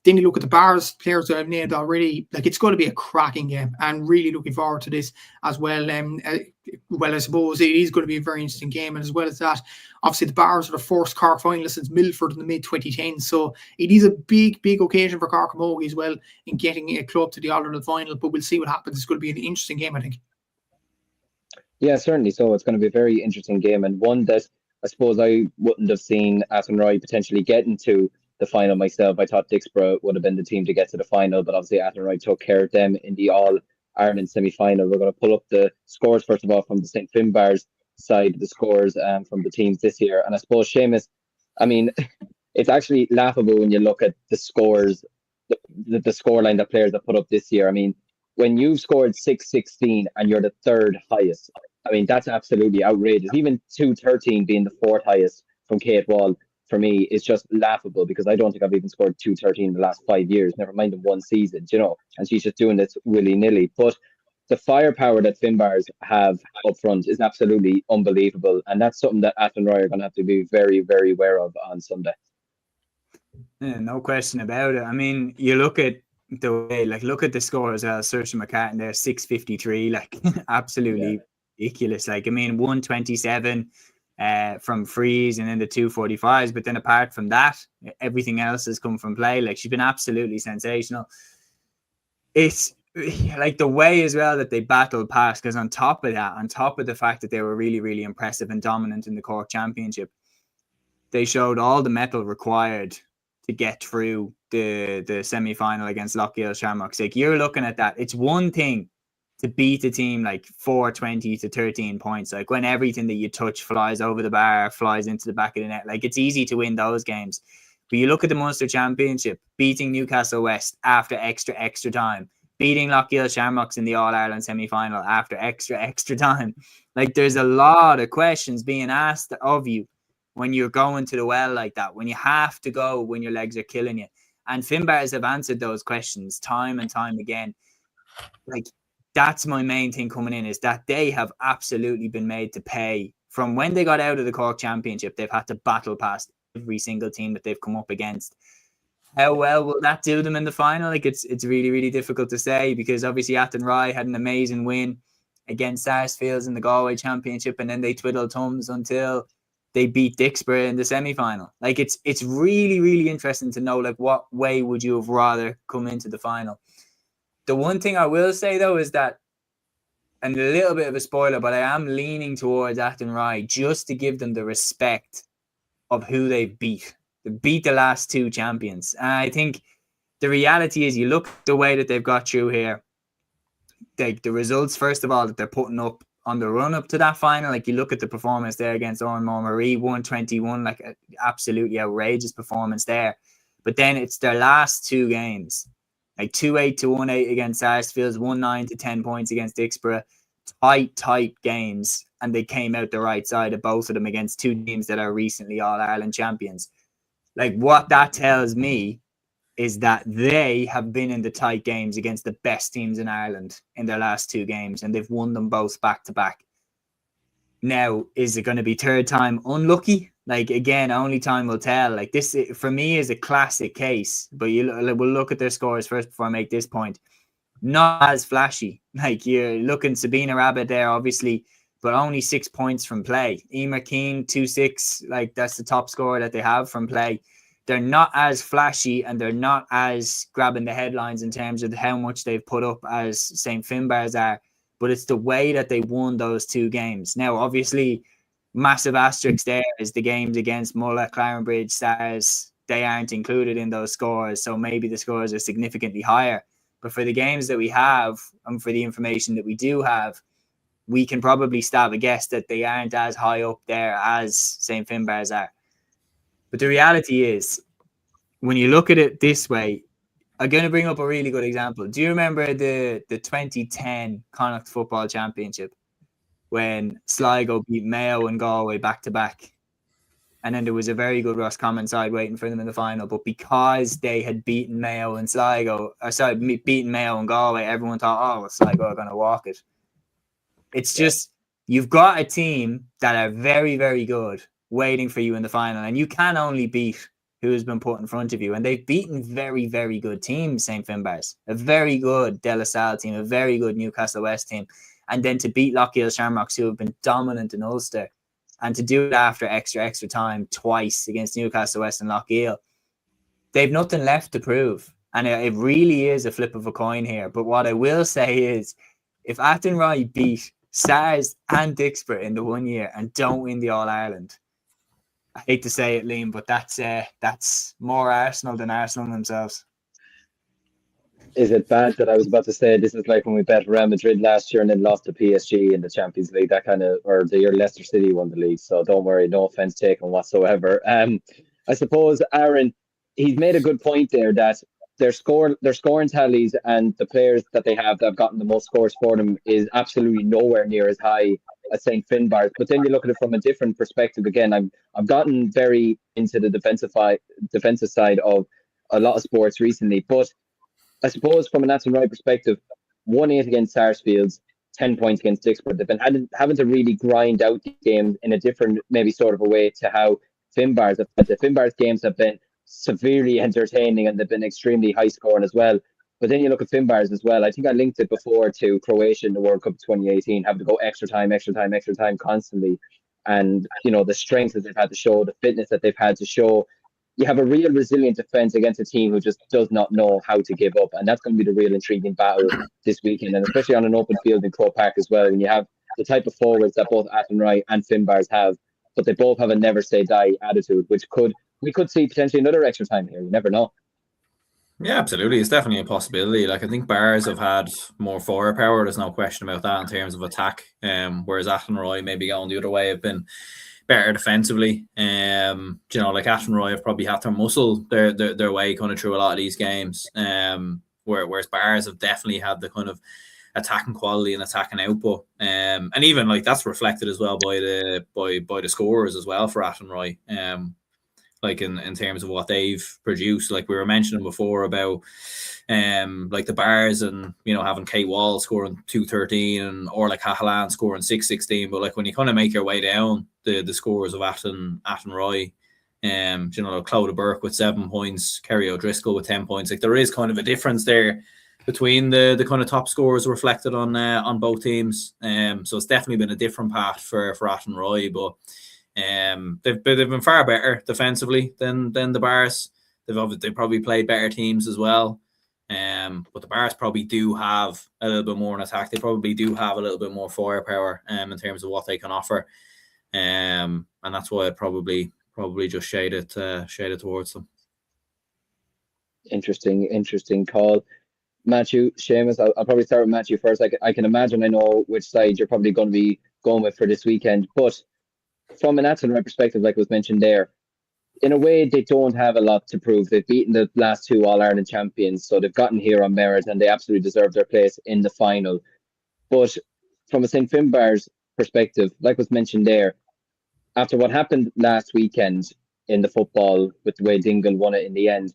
Then you look at the bars, players that I've named already. Like, it's going to be a cracking game, and really looking forward to this as well. Well, I suppose it is going to be a very interesting game, and as well as that, obviously the bars are the first Cork final since Milford in the mid-2010s, so it is a big, big occasion for Cork Camogie as well in getting a club to the All-Ireland final. But we'll see what happens. It's going to be an interesting game, I think. Yeah, certainly. So it's going to be a very interesting game, and one that I suppose I wouldn't have seen Athenry potentially getting to the final myself. I thought Dixborough would have been the team to get to the final, but obviously Athenry took care of them in the All-Ireland semi-final. We're going to pull up the scores first of all from the St. Finbarr's side, the scores from the teams this year. And I suppose, Seamus, I mean, it's actually laughable when you look at the scores, the scoreline that players have put up this year. I mean, when you've scored 6-16 and you're the third highest, I mean, that's absolutely outrageous. Even 2-13 being the fourth highest from Kate Wall, for me, is just laughable, because I don't think I've even scored 2-13 in the last 5 years, never mind in one season, you know, and she's just doing this willy-nilly. But the firepower that Finbarrs have up front is absolutely unbelievable, and that's something that Athenry are going to have to be very, very aware of on Sunday. Yeah, no question about it. I mean, you look at the way, like, look at the score as well. Saoirse McCartan there, 653, like, absolutely ridiculous. Like, I mean, 127 from frees and then the 245s, but then apart from that, everything else has come from play. Like, she's been absolutely sensational. It's like the way as well that they battled past, because on top of that, on top of the fact that they were really, really impressive and dominant in the Cork Championship, they showed all the mettle required to get through the semi-final against Lochiel Shamrocks. Like, you're looking at that, it's one thing to beat a team like 420 to 13 points, like when everything that you touch flies over the bar, flies into the back of the net. Like, it's easy to win those games. But you look at the Munster Championship, beating Newcastle West after extra time, beating Lochiel Shamrocks in the All-Ireland semi-final after extra time. Like, there's a lot of questions being asked of you when you're going to the well like that, when you have to go when your legs are killing you. And Finbarrs have answered those questions time and time again. Like, that's my main thing coming in, is that they have absolutely been made to pay. From when they got out of the Cork Championship, they've had to battle past every single team that they've come up against. How well will that do them in the final? Like, it's really, really difficult to say, because obviously Athenry had an amazing win against Sarsfields in the Galway Championship, and then they twiddled thumbs until they beat Dixborough in the semi-final. Like, it's really, really interesting to know, like, what way would you have rather come into the final? The one thing I will say, though, is that, and a little bit of a spoiler, but I am leaning towards Athenry just to give them the respect of who they beat. They beat the last two champions. And I think the reality is, you look at the way that they've got through here, like the results, first of all, that they're putting up on the run up to that final. Like, you look at the performance there against Oranmore Marie, 121, like an absolutely outrageous performance there. But then it's their last two games, like 2-8 to 1-8 against Sarsfields, 1-9 to 10 points against Dixborough. Tight games, and they came out the right side of both of them against two teams that are recently All-Ireland champions. Like, what that tells me is that they have been in the tight games against the best teams in Ireland in their last two games, and they've won them both back to back. Now, is it going to be third time unlucky? Like, again, only time will tell. Like, this, for me, is a classic case, but we'll look at their scores first before I make this point. Not as flashy. Like, you're looking Sabina Rabbit there, obviously, but only 6 points from play. Emer Keane, 2-6. Like, that's the top score that they have from play. They're not as flashy, and they're not as grabbing the headlines in terms of how much they've put up as St. Finbarr's are, but it's the way that they won those two games. Now, obviously, massive asterisk there is the games against Mulla, Clarenbridge, Stars. They aren't included in those scores, so maybe the scores are significantly higher. But for the games that we have, and for the information that we do have, we can probably stab a guess that they aren't as high up there as St. Finbarr's are. But the reality is, when you look at it this way, I'm going to bring up a really good example. Do you remember the 2010 Connacht Football Championship when Sligo beat Mayo and Galway back to back? And then there was a very good Roscommon side waiting for them in the final. But because they had beaten Mayo and beaten Mayo and Galway, everyone thought, oh, Sligo are going to walk it. It's just, you've got a team that are very, very good waiting for you in the final. And you can only beat who has been put in front of you. And they've beaten very, very good teams, St. Finbarr's, a very good De La Salle team, a very good Newcastle West team. And then to beat Lochiel Shamrocks, who have been dominant in Ulster, and to do it after extra time twice against Newcastle West and Lochiel, they've nothing left to prove. And it really is a flip of a coin here. But what I will say is, if Athenry beat SARS and Dixborough in the 1 year and don't win the All-Ireland, I hate to say it, Liam, but that's more Arsenal than Arsenal themselves. Is it bad that I was about to say this is like when we bet Real Madrid last year and then lost to PSG in the Champions League, that kind of, or the year Leicester City won the league. So don't worry, no offense taken whatsoever. I suppose Aaron, he's made a good point there that their scoring tallies and the players that they have that have gotten the most scores for them is absolutely nowhere near as high as St. Finbarr's. But then you look at it from a different perspective. Again, I've gotten very into the defensive side of a lot of sports recently, but I suppose from an Athenry perspective, 1-8 against Sarsfields, 10 points against Dixborough. They've been having to really grind out the games in a different, maybe sort of a way to how Finbarr's have played. The Finbarr's games have been severely entertaining and they've been extremely high scoring as well. But then you look at Finbarr's as well. I think I linked it before to Croatia in the World Cup 2018, having to go extra time constantly. And, you know, the strength that they've had to show, the fitness that they've had to show. You have a real resilient defence against a team who just does not know how to give up. And that's going to be the real intriguing battle this weekend. And especially on an open field in Croke Park as well. And you have the type of forwards that both Athenry and Finbarr's have, but they both have a never say die attitude, which we could see potentially another extra time here. You never know. Yeah, absolutely. It's definitely a possibility. Like, I think Bars have had more firepower. There's no question about that in terms of attack. Whereas Athenry maybe going the other way have been better defensively. You know, like Athenry have probably had to muscle their way kind of through a lot of these games. Whereas Bars have definitely had the kind of attacking quality and attacking output. And even like that's reflected as well by the scorers as well for Athenry. Like in terms of what they've produced, like we were mentioning before about like the Bars and, you know, having Kate Wall scoring 213 and or like Cahalan scoring 616, but like when you kind of make your way down the scores of Athenry, you know, Clodagh Burke with 7 points, Kerry O'Driscoll with 10 points, like there is kind of a difference there between the kind of top scores reflected on both teams. So it's definitely been a different path for Athenry, but they've been far better defensively than the Bars. They've probably played better teams as well. But the Bars probably do have a little bit more in attack. They probably do have a little bit more firepower in terms of what they can offer. And that's why I'd probably just shade it towards them. Interesting call. Matthew, Seamus, I'll probably start with Matthew first. I can imagine I know which side you're probably going to be going with for this weekend, but from an Athenry perspective, like was mentioned there, in a way, they don't have a lot to prove. They've beaten the last 2 All-Ireland champions, so they've gotten here on merit and they absolutely deserve their place in the final. But from a St. Finbarr's perspective, like was mentioned there, after what happened last weekend in the football with the way Dingle won it in the end,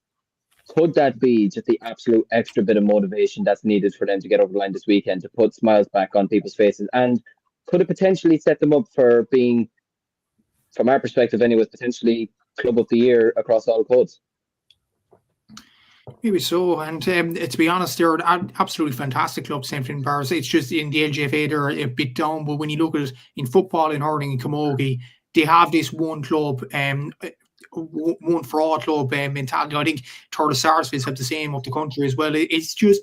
could that be just the absolute extra bit of motivation that's needed for them to get over the line this weekend, to put smiles back on people's faces? And could it potentially set them up for being, from our perspective anyways, potentially Club of the Year across all codes? Maybe so. And to be honest, they're an absolutely fantastic club, St. Finbarr's. It's just in the LGFA, they're a bit down. But when you look at it in football, in hurling, and camogie, they have this one club, one for all club mentality. I think Torres Sarsfields have the same up the country as well. It's just,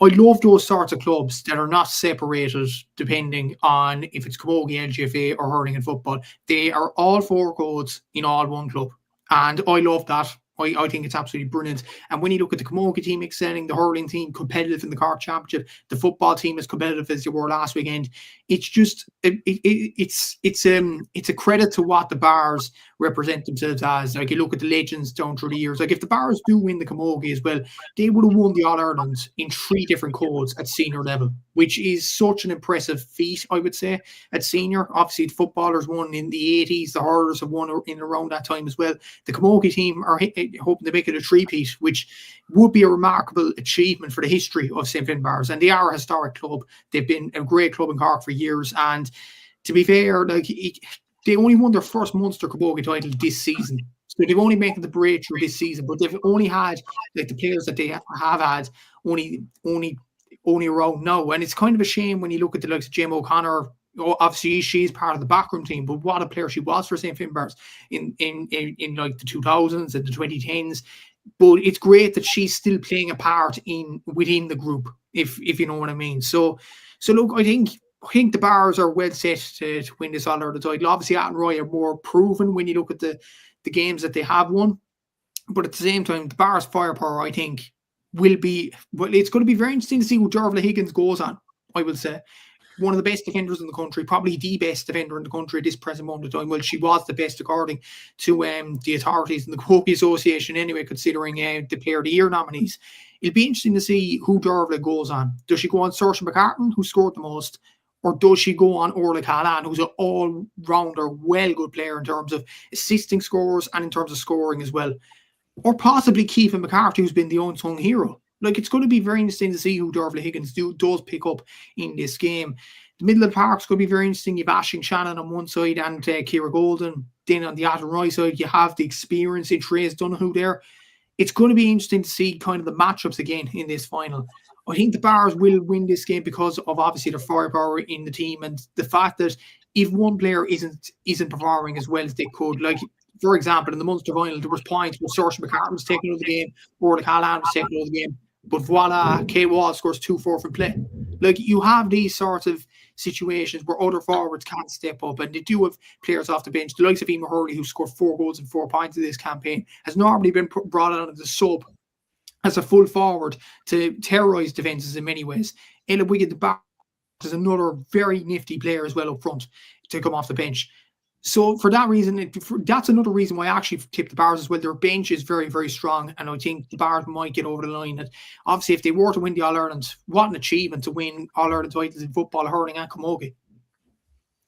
I love those sorts of clubs that are not separated depending on if it's camogie, LGFA, or hurling and football. They are all 4 codes in all one club. And I love that I think it's absolutely brilliant. And when you look at the Camogie team excelling, the hurling team competitive in the Cork Championship, the football team as competitive as they were last weekend, it's just it's a credit to what the Bars represent themselves as. Like, you look at the legends down through the years. Like, if the Bars do win the Camogie as well, they would have won the All-Ireland in 3 different codes at senior level, which is such an impressive feat, I would say, at senior. Obviously, the footballers won in the 80s, the hurlers have won in around that time as well. The Camogie team are hoping to make it a three-peat, which would be a remarkable achievement for the history of St. Finbarr's. And they are a historic club. They've been a great club in Cork for years. And to be fair, like, they only won their first Munster Camogie title this season. So they've only made the breakthrough this season, but they've only had, like, the players that they have had only around now. And it's kind of a shame when you look at the likes of Jim O'Connor. Obviously, she's part of the backroom team, but what a player she was for St. Finbarr's in like the 2000s and the 2010s. But it's great that she's still playing a part within the group, if you know what I mean. So look, I think the Bars are well set to win this All-Ireland title. Obviously, Athenry are more proven when you look at the games that they have won. But at the same time, the Bars' firepower, I think, it's going to be very interesting to see what Dervla Higgins goes on, I will say. One of the best defenders in the country, probably the best defender in the country at this present moment of time. Well, she was the best according to the authorities in the Camogie Association anyway, considering the Player of the Year nominees. It'll be interesting to see who Dervla goes on. Does she go on Saoirse McCartan, who scored the most, or does she go on Orla Callan, who's an all-rounder, well-good player in terms of assisting scorers and in terms of scoring as well? Or possibly Keevan McCarthy, who's been the unsung hero. Like, it's going to be very interesting to see who Dervla Higgins does pick up in this game. The middle of the park's going to be very interesting. You've Aisling Shannon on one side and Ciara Golden. Then on the Athenry side, you have the experience in Therese Donoghue there. It's going to be interesting to see kind of the matchups again in this final. I think the Bars will win this game because of obviously their firepower in the team and the fact that if one player isn't performing as well as they could, like, for example, in the Munster final, there was points where Saoirse McCartan was taking over the game, or the Callan was taking over the game. But voila, Kay Wall scores 2-4 from play. Like, you have these sorts of situations where other forwards can't step up, and they do have players off the bench. The likes of Emer Hurley, who scored 4 goals and 4 points in this campaign, has normally been brought on as a sub, as a full forward to terrorise defences in many ways. Ella Wiggin, the back, is another very nifty player as well up front to come off the bench. So for that reason, that's another reason why I actually tip the Bars as well. Their bench is very, very strong, and I think the Bars might get over the line. And obviously, if they were to win the All-Ireland, what an achievement to win All-Ireland titles in football, hurling and Camogie.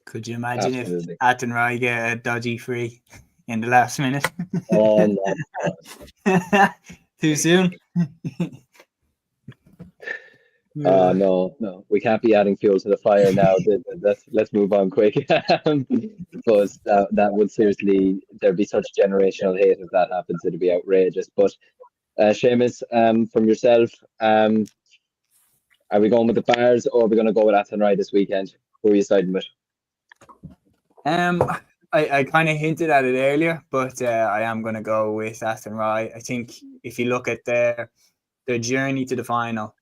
Could you imagine if Athenry get a dodgy free in the last minute? Oh, no. Too soon? No, we can't be adding fuel to the fire now. Let's move on quick. Because that would seriously, there'd be such generational hate if that happens. It'd be outrageous. But Seamus, from yourself, are we going with the Bars or are we going to go with Athenry this weekend? Who are you siding with? I kind of hinted at it earlier, but I am going to go with Athenry. I think if you look at their journey to the final,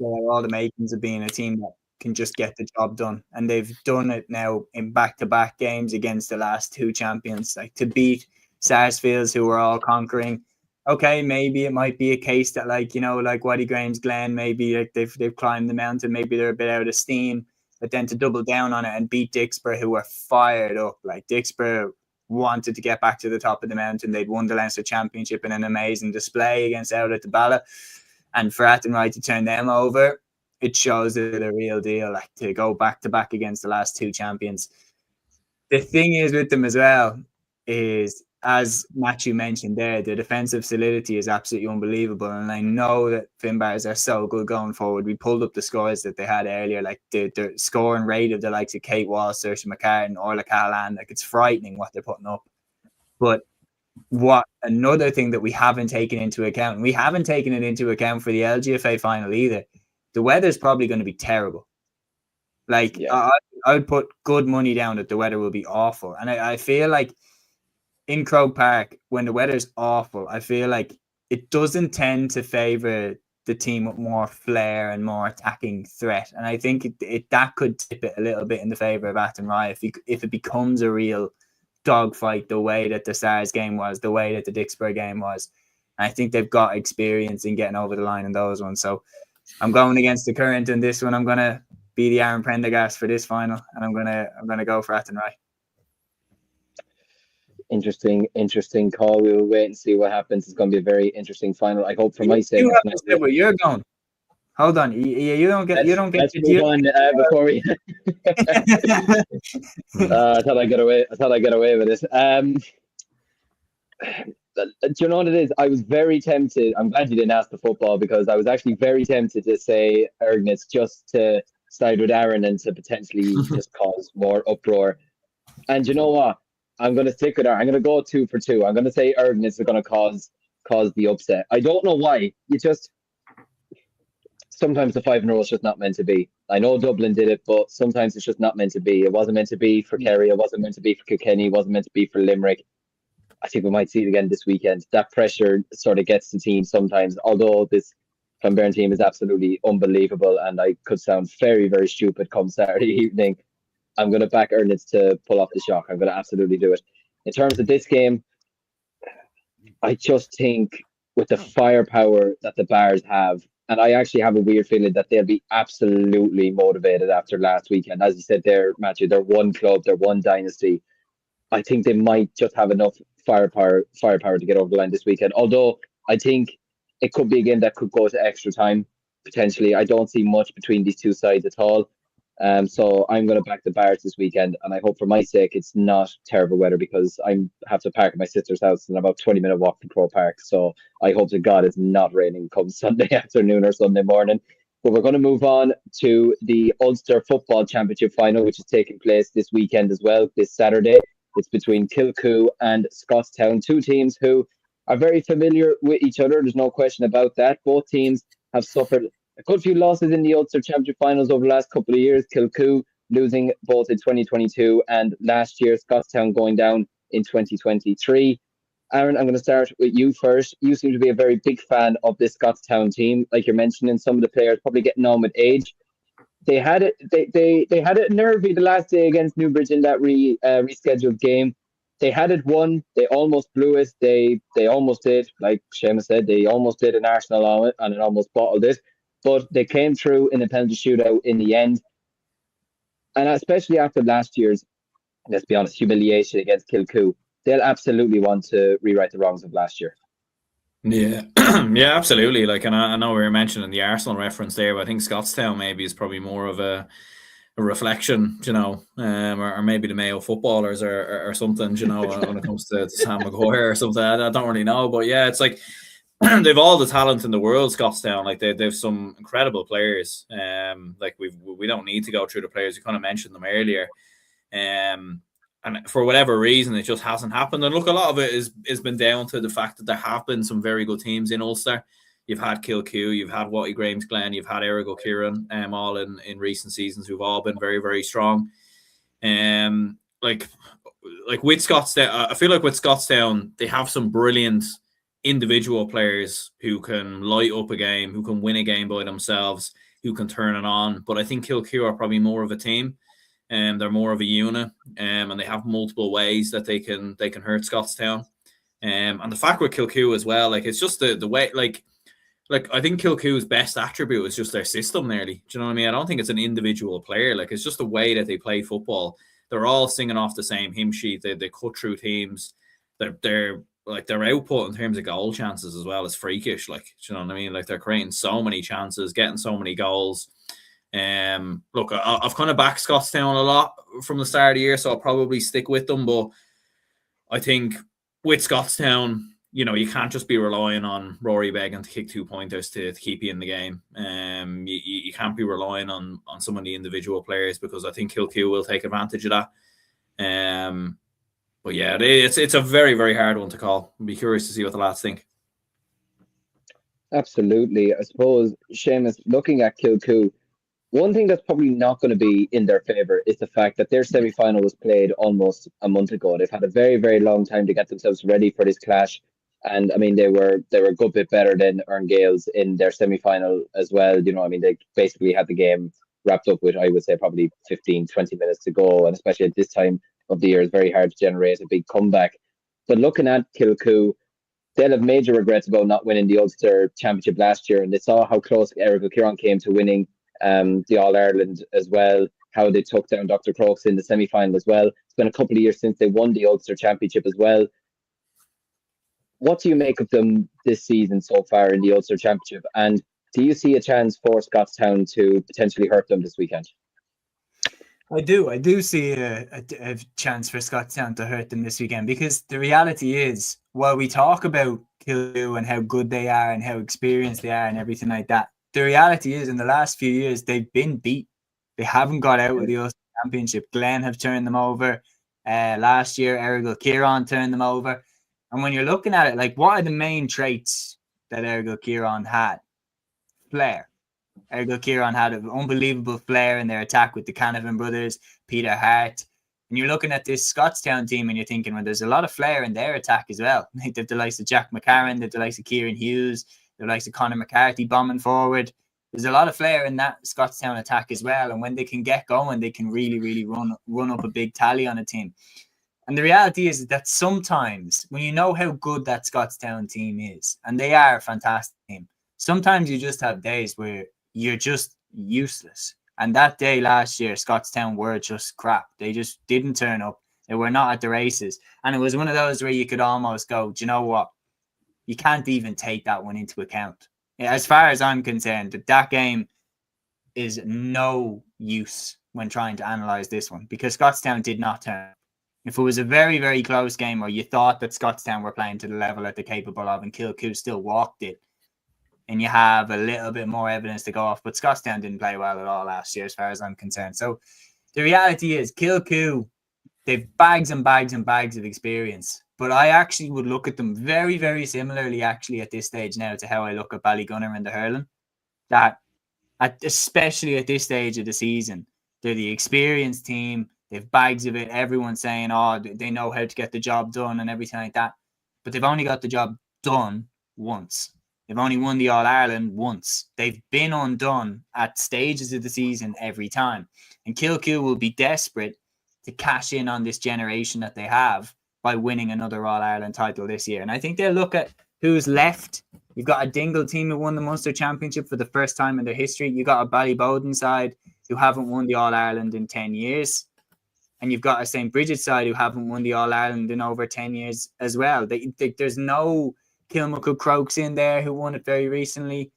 they have all the makings of being a team that can just get the job done, and they've done it now in back-to-back games against the last 2 champions. Like, to beat Sarsfields, who were all conquering. Okay, maybe it might be a case that, like, you know, like Waddy Graham's Glen, maybe like they've climbed the mountain, maybe they're a bit out of steam, but then to double down on it and beat Dixborough, who were fired up. Like, Dixborough wanted to get back to the top of the mountain. They'd won the Leinster Championship in an amazing display against Out at the Bala. And for Athenry to turn them over, it shows that they're a real deal, like, to go back-to-back against the last 2 champions. The thing is with them as well is, as Matthew mentioned there, the defensive solidity is absolutely unbelievable. And I know that Finbarrs are so good going forward. We pulled up the scores that they had earlier, like the scoring rate of the likes of Kate Wall, Saoirse McCartan, Orla Callan. Like, it's frightening what they're putting up. But what another thing that we haven't taken into account, and we haven't taken it into account for the LGFA final either, the weather's probably going to be terrible. Like, yeah. I would put good money down that the weather will be awful. And I feel like in Croke Park, when the weather's awful, I feel like it doesn't tend to favour the team with more flair and more attacking threat. And I think that could tip it a little bit in the favour of Athenry if it becomes a real dogfight the way that the Stars game was, the way that the Dicksboro game was. And I think they've got experience in getting over the line in those ones. So I'm going against the current in this one. I'm going to be the Aaron Prendergast for this final, and I'm gonna go for Athenry. Interesting call. We will wait and see what happens. It's going to be a very interesting final. I hope for my sake. You have to say where you're going. Hold on, you don't get. Let's move on before we. I thought I got away with it. Do you know what it is? I was very tempted. I'm glad you didn't ask the football, because I was actually very tempted to say Ergnat just to side with Aaron and to potentially just cause more uproar. And you know what? I'm going to stick with her. I'm going to go 2 for 2. I'm going to say Ergnat is going to cause the upset. I don't know why. Sometimes the 5-0 is just not meant to be. I know Dublin did it, but sometimes it's just not meant to be. It wasn't meant to be for Kerry. It wasn't meant to be for Kilkenny. It wasn't meant to be for Limerick. I think we might see it again this weekend. That pressure sort of gets the team sometimes, although this Clonberne team is absolutely unbelievable, and I could sound very, very stupid come Saturday evening. I'm going to back Ergnat to pull off the shock. I'm going to absolutely do it. In terms of this game, I just think with the firepower that the Bars have, and I actually have a weird feeling that they'll be absolutely motivated after last weekend. As you said there, Matthew, they're one club, they're one dynasty. I think they might just have enough firepower to get over the line this weekend. Although I think it could be a game that could go to extra time, potentially. I don't see much between these two sides at all. So I'm going to back the Bars this weekend, and I hope for my sake it's not terrible weather, because I have to park at my sister's house and about 20-minute walk from Crow Park. So I hope to God it's not raining come Sunday afternoon or Sunday morning. But we're going to move on to the Ulster Football Championship Final, which is taking place this weekend as well, this Saturday. It's between Kilcoo and Scotstown, two teams who are very familiar with each other. There's no question about that. Both teams have suffered a good few losses in the Ulster Championship Finals over the last couple of years. Kilcoo losing both in 2022 and last year. Scotstown going down in 2023. Aaron, I'm going to start with you first. You seem to be a very big fan of this Scotstown team. Like you're mentioning, some of the players probably getting on with age. They had it. They had it nervy the last day against Newbridge in that rescheduled game. They had it won. They almost blew it. They almost did, like Seamus said, they almost did an Arsenal on it and it almost bottled it. But they came through in a penalty shootout in the end. And especially after last year's, let's be honest, humiliation against Kilcoo, they'll absolutely want to rewrite the wrongs of last year. Yeah, yeah, absolutely. Like, and I know we were mentioning the Arsenal reference there, but I think Scotstown maybe is probably more of a reflection, you know, or maybe the Mayo footballers or something, you know, when it comes to Sam Maguire or something. I don't really know, but yeah, it's like they've all the talent in the world. Scotstown, like they've some incredible players. Like we don't need to go through the players. You kind of mentioned them earlier. And for whatever reason, it just hasn't happened. And look, a lot of it has been down to the fact that there have been some very good teams in Ulster. You've had Kilcoo, you've had Watty Graham's Glen, you've had Kilkerrin, all in recent seasons who've all been very, very strong. Like with Scotstown, I feel like with Scotstown, they have some brilliant individual players who can light up a game, who can win a game by themselves, who can turn it on. But I think Kilcoo are probably more of a team. They're more of a unit, and they have multiple ways that they can hurt Scotstown. And the fact with Kilcoo as well, like it's just the way, like I think Kilcoo's best attribute is just their system nearly. Do you know what I mean? I don't think it's an individual player. Like it's just the way that they play football. They're all singing off the same hymn sheet. They cut through teams. They're like their output in terms of goal chances as well is freakish. Like, do you know what I mean? Like they're creating so many chances, getting so many goals. Look, I've kind of backed Scotstown a lot from the start of the year, so I'll probably stick with them. But I think with Scotstown, you know, you can't just be relying on Rory Beggan to kick 2-pointers to keep you in the game. You can't be relying on some of the individual players, because I think Kilcoo will take advantage of that. But yeah, it's a very, very hard one to call. I'll be curious to see what the lads think. Absolutely. I suppose, Seamus, looking at Kilcoo, one thing that's probably not going to be in their favour is the fact that their semi-final was played almost a month ago. They've had a very, very long time to get themselves ready for this clash. And I mean, they were a good bit better than Erngales in their semi-final as well. You know, I mean, they basically had the game wrapped up with, I would say, probably 15, 20 minutes to go. And especially at this time of the year, it's very hard to generate a big comeback. But looking at Kilcoo, they'll have major regrets about not winning the Ulster Championship last year, and they saw how close Kilkerrin came to winning the All-Ireland as well, how they took down Dr. Crokes in the semi-final as well. It's been a couple of years since they won the Ulster Championship as well. What do you make of them this season so far in the Ulster Championship? And do you see a chance for Scotstown to potentially hurt them this weekend? I do see a chance for Scotstown to hurt them this weekend, because the reality is, while we talk about Kilcoo and how good they are and how experienced they are and everything like that, the reality is in the last few years they've been beat. They haven't got out of the Ulster Championship. Glen have turned them over. Last year, Kilkerrin turned them over. And when you're looking at it, like, what are the main traits that Kilkerrin had? Flair. Kilkerrin had an unbelievable flair in their attack with the Canavan brothers, Peter Hart. And you're looking at this Scotstown team and you're thinking, well, there's a lot of flair in their attack as well. They've the likes of Jack McCarran, they've the likes of Kieran Hughes, they've the likes of Conor McCarthy bombing forward. There's a lot of flair in that Scotstown attack as well. And when they can get going, they can really, really run up a big tally on a team. And the reality is that sometimes when you know how good that Scotstown team is, and they are a fantastic team, sometimes you just have days where you're just useless. And that day last year, Scotstown were just crap. They just didn't turn up. They were not at the races. And it was one of those where you could almost go, do you know what? You can't even take that one into account. As far as I'm concerned, that game is no use when trying to analyse this one, because Scotstown did not turn. If it was a very, very close game, or you thought that Scotstown were playing to the level that they're capable of and Kilcoo still walked it, and you have a little bit more evidence to go off, but Scotstown didn't play well at all last year as far as I'm concerned. So the reality is Kilcoo, they've bags and bags and bags of experience, but I actually would look at them very, very similarly actually at this stage now to how I look at Ballygunner and the Hurling, that especially at this stage of the season, they're the experienced team. They've bags of it. Everyone's saying, oh, they know how to get the job done and everything like that. But they've only got the job done once. They've only won the All-Ireland once. They've been undone at stages of the season every time. And Kilcoo will be desperate to cash in on this generation that they have by winning another All-Ireland title this year. And I think they'll look at who's left. You've got a Dingle team who won the Munster Championship for the first time in their history. You've got a Ballybowden side who haven't won the All-Ireland in 10 years. And you've got a St. Bridget side who haven't won the All-Ireland in over 10 years as well. There's no Kilmacud Crokes in there who won it very recently.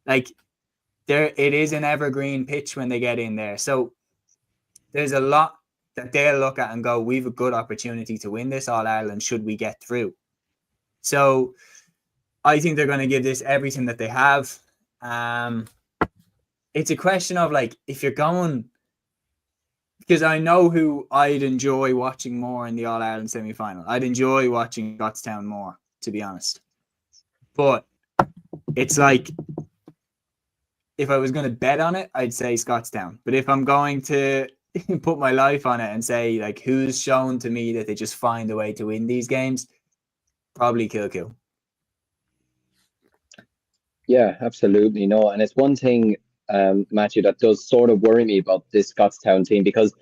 Like, it is an evergreen pitch when they get in there. So there's a lot that they'll look at and go, we've a good opportunity to win this All-Ireland should we get through. So I think they're going to give this everything that they have. It's a question of, like, if you're going... Because I know who I'd enjoy watching more in the All-Ireland semi-final. I'd enjoy watching Scotstown more, to be honest. But it's like, if I was going to bet on it, I'd say Scotstown. But if I'm going to put my life on it and say, like, who's shown to me that they just find a way to win these games, probably Kilcoo. Yeah, absolutely. No, and it's one thing, Matthew, that does sort of worry me about this Scotstown team, because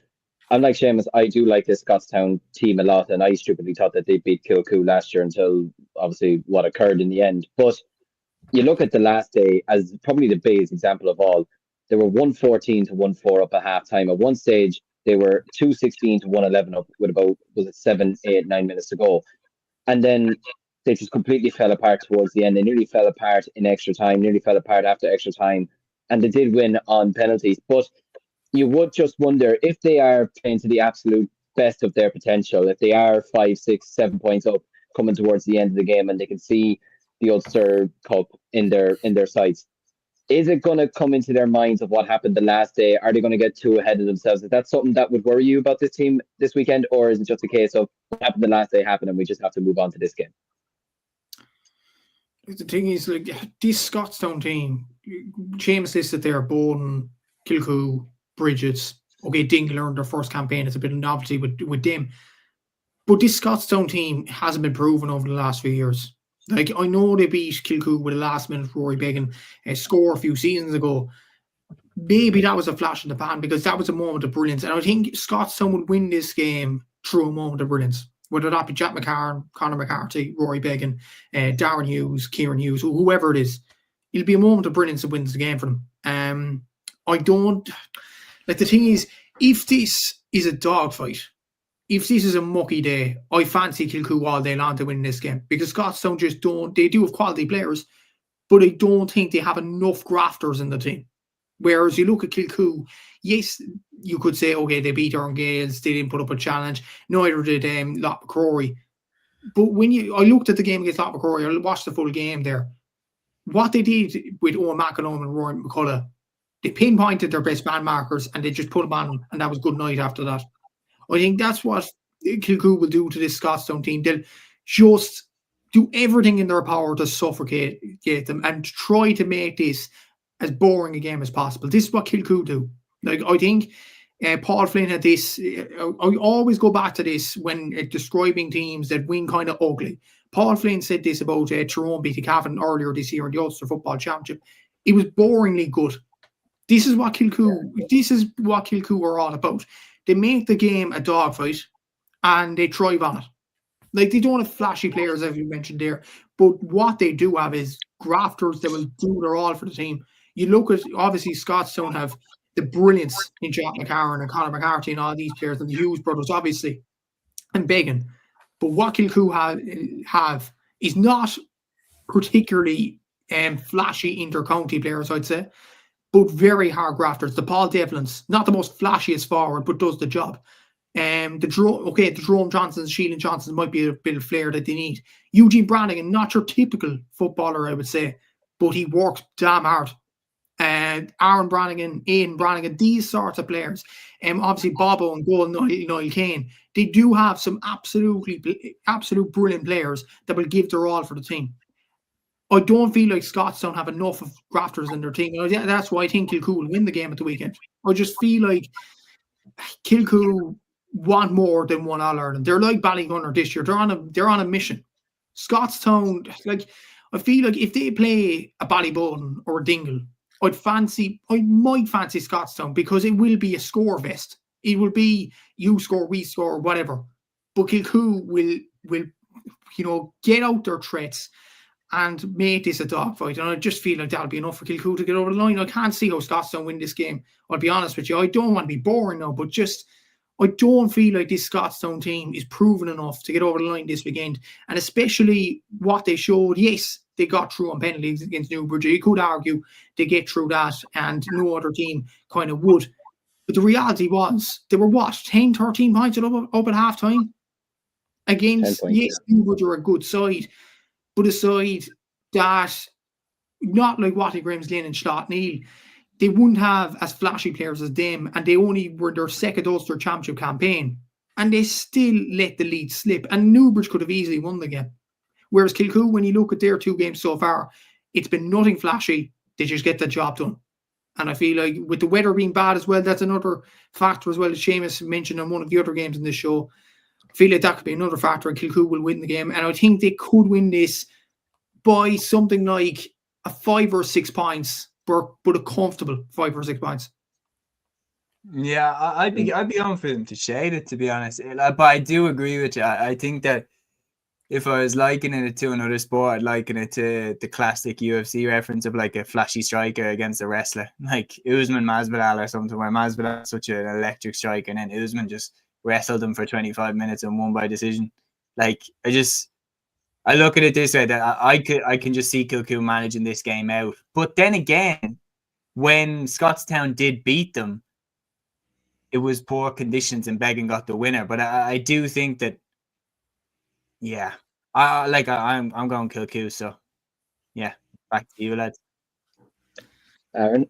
I'm like Seamus, I do like this Scotstown team a lot, and I stupidly thought that they beat Kilcoo last year until obviously what occurred in the end. But you look at the last day as probably the biggest example of all. They were 114 to 1-4 up at halftime. At one stage, they were 216 to 111 up with about, was it 7, 8, 9 minutes to go. And then they just completely fell apart towards the end. They nearly fell apart in extra time, nearly fell apart after extra time. And they did win on penalties. But you would just wonder if they are playing to the absolute best of their potential, if they are 5, 6, 7 points up coming towards the end of the game and they can see the Ulster Cup in their sights. Is it going to come into their minds of what happened the last day? Are they going to get too ahead of themselves? Is that something that would worry you about this team this weekend? Or is it just a case of what happened the last day happened and we just have to move on to this game? The thing is, like, this Scotstown team, James listed there, Bowden, Kilcoo, Bridges. Okay, Dingle earned their first campaign. It's a bit of novelty with them. But this Scotstown team hasn't been proven over the last few years. Like, I know they beat Kilcoo with a last-minute Rory Began score a few seasons ago. Maybe that was a flash in the pan because that was a moment of brilliance. And I think Scotstown would win this game through a moment of brilliance. Whether that be Jack McCarron, Conor McCarthy, Rory Beggan, Darren Hughes, Kieran Hughes, whoever it is, it'll be a moment of brilliance that wins the game for them. I don't like, the thing is, if this is a dogfight, if this is a mucky day, I fancy Kilcoo all day long to win this game, because Scotstown just don't. They do have quality players, but I don't think they have enough grafters in the team. Whereas you look at Kilcoo, yes, you could say, okay, they beat Ergnat, they didn't put up a challenge. Neither did Loch McCrory. But I looked at the game against Loch McCrory, I watched the full game there. What they did with Owen McAlone and Rory McCullough, they pinpointed their best man markers and they just put them on them, and that was good night after that. I think that's what Kilcoo will do to this Scotstown team. They'll just do everything in their power to suffocate them and try to make this as boring a game as possible. This is what Kilcoo do. Like, I think Paul Flynn had this. I always go back to this when describing teams that win kind of ugly. Paul Flynn said this about Tyrone beating Cavan earlier this year in the Ulster Football Championship. It was boringly good. This is what Kilcoo are all about. They make the game a dogfight and they thrive on it. Like, they don't have flashy players, as you mentioned there, but what they do have is grafters that will do their all for the team. You look at, obviously, Scotstown have the brilliance in Jack McCarron and Conor McCarthy and all these players, and the Hughes brothers, obviously, and Beggan. But what Kilcoo have is not particularly flashy inter-county players, I'd say, but very hard grafters. The Paul Devlins, not the most flashiest forward, but does the job. The Jerome Johnsons, Sheelan Johnsons might be a bit of flair that they need. Eugene Brannigan, not your typical footballer, I would say, but he works damn hard. Aaron Brannigan, Ian Brannigan, these sorts of players. Obviously Bobo and Gold, Niall Kane, they do have some absolute brilliant players that will give their all for the team. I don't feel like Scotstown have enough of grafters in their team. That's why I think Kilcoo will win the game at the weekend. I just feel like Kilcoo want more than one All-Ireland. They're like Ballygunner this year. They're on a mission. Scotstown, like, I feel like if they play a Ballyboden or a Dingle, I might fancy Scotstown, because it will be a score fest. It will be you score, we score, whatever. But Kilcoo will get out their threats and make this a dogfight. And I just feel like that'll be enough for Kilcoo to get over the line. I can't see how Scotstown win this game. I'll be honest with you. I don't want to be boring now, but just I don't feel like this Scotstown team is proven enough to get over the line this weekend. And especially what they showed, yes, they got through on penalties against Newbridge. You could argue they get through that and no other team kind of would. But the reality was, they were 10, 13 points up at half-time against, yes, Newbridge are a good side, but a side that, not like Watty Grimsley and Scott Neal, they wouldn't have as flashy players as them, and they only were their second Ulster Championship campaign, and they still let the lead slip, and Newbridge could have easily won the game. Whereas Kilcoo, when you look at their two games so far, it's been nothing flashy. They just get the job done. And I feel like with the weather being bad as well, that's another factor as well, as Seamus mentioned on one of the other games in this show. I feel like that could be another factor, and Kilcoo will win the game. And I think they could win this by something like a 5 or 6 points, but a comfortable 5 or 6 points. Yeah, I'd be going for them to shade it, to be honest. But I do agree with you. I think that if I was likening it to another sport, I'd liken it to the classic UFC reference of like a flashy striker against a wrestler, like Usman Masvidal or something, where Masvidal is such an electric striker and then Usman just wrestled him for 25 minutes and won by decision. Like, I look at it this way, that I can just see Kilcoo managing this game out. But then again, when Scotstown did beat them, it was poor conditions and Beggan got the winner. But I do think that, yeah, I'm going Kilcoo. So yeah, back to you, lads. Aaron?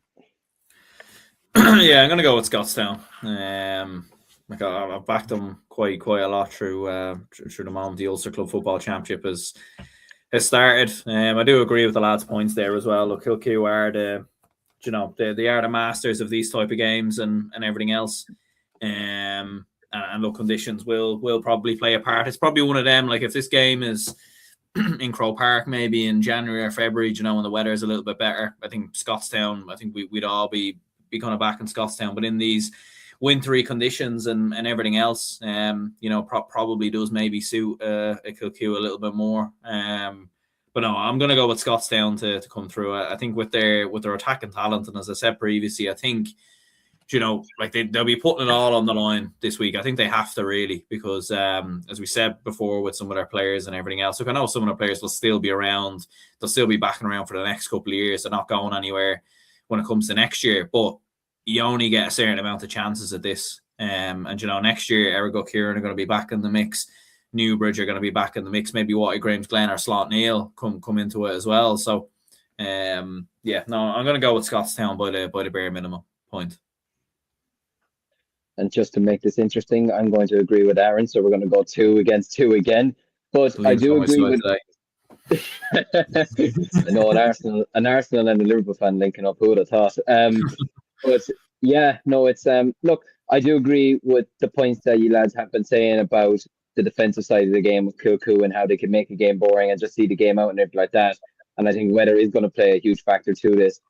Yeah, I'm gonna go with Scotstown. I've backed them quite a lot through the moment the Ulster Club Football Championship has started. I do agree with the lads' points there as well. Look, Kilcoo are they are the masters of these type of games and everything else. And look, conditions will probably play a part. It's probably one of them. Like, if this game is in Croke Park, maybe in January or February, when the weather is a little bit better, I think Scotstown. I think we'd all be kind of back in Scotstown. But in these wintry conditions and everything else, probably does maybe suit a Kilcoo a little bit more. But no, I'm going to go with Scotstown to come through. I think with their attacking talent, and as I said previously, I think, they'll be putting it all on the line this week. I think they have to really, because as we said before with some of their players and everything else, look, I know some of the players will still be around. They'll still be backing around for the next couple of years. They're not going anywhere when it comes to next year. But you only get a certain amount of chances at this. And next year, Kilkerrin are going to be back in the mix. Newbridge are going to be back in the mix. Maybe Grangemesglen or Slot Neil come into it as well. So, I'm going to go with Scotstown by the bare minimum point. And just to make this interesting, I'm going to agree with Aaron. So we're going to go 2 against 2 again. But I do agree with. I know an Arsenal and a Liverpool fan linking up. Who would have thought? But yeah, no, it's look, I do agree with the points that you lads have been saying about the defensive side of the game with Kilcoo and how they can make a game boring and just see the game out and everything like that. And I think weather is going to play a huge factor to this.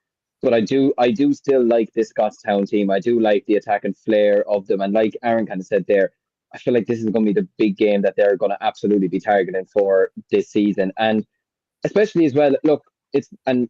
But I do still like this Scotstown team. I do like the attack and flair of them. And like Aaron kind of said there, I feel like this is going to be the big game that they're going to absolutely be targeting for this season. And especially as well, look, and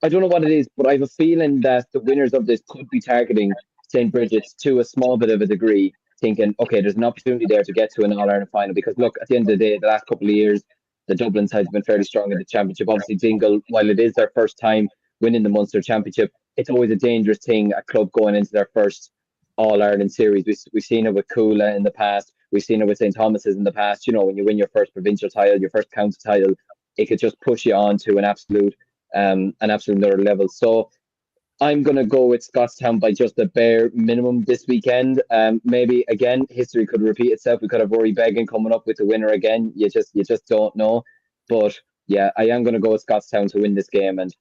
I don't know what it is, but I have a feeling that the winners of this could be targeting St. Bridget's to a small bit of a degree, thinking, okay, there's an opportunity there to get to an All-Ireland final. Because look, at the end of the day, the last couple of years, the Dublin side have been fairly strong in the championship. Obviously, Dingle, while it is their first time winning the Munster Championship, it's always a dangerous thing, a club going into their first All-Ireland series. We've seen it with Cúilín in the past. We've seen it with St. Thomas's in the past. When you win your first provincial title, your first county title, it could just push you on to an absolute another level. So I'm going to go with Scotstown by just a bare minimum this weekend. Maybe, again, history could repeat itself. We could have Rory Beggan coming up with the winner again. You just don't know. But yeah, I am going to go with Scotstown to win this game. And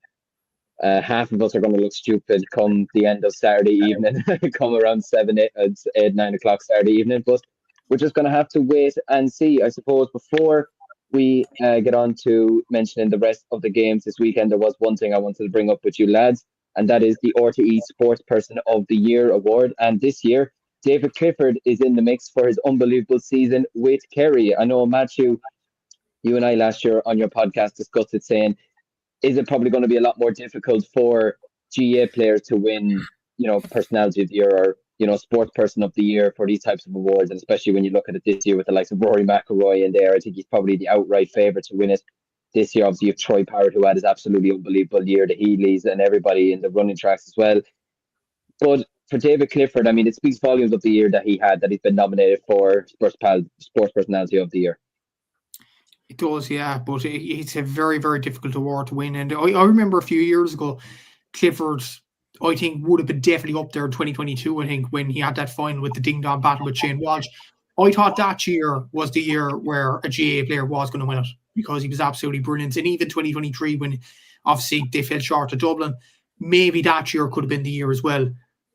half of us are going to look stupid come the end of Saturday evening, come around 9 o'clock Saturday evening. But we're just going to have to wait and see, I suppose. Before we get on to mentioning the rest of the games this weekend, there was one thing I wanted to bring up with you lads, and that is the RTE Sportsperson of the Year award. And this year, David Clifford is in the mix for his unbelievable season with Kerry. I know, Matthew, you and I last year on your podcast discussed it, saying, is it probably going to be a lot more difficult for GA players to win, Personality of the Year or, Sportsperson of the Year for these types of awards? And especially when you look at it this year with the likes of Rory McIlroy in there, I think he's probably the outright favourite to win it. This year, obviously, you have Troy Parrott, who had his absolutely unbelievable year, the Healy's and everybody in the running tracks as well. But for David Clifford, I mean, it speaks volumes of the year that he had, that he's been nominated for Sports Personality of the Year. It does, yeah, but it's a very, very difficult award to win. And I remember a few years ago, Clifford, I think, would have been definitely up there in 2022, I think, when he had that final with the ding-dong battle with Shane Walsh. I thought that year was the year where a GA player was going to win it, because he was absolutely brilliant. And even 2023, when obviously they fell short of Dublin, maybe that year could have been the year as well.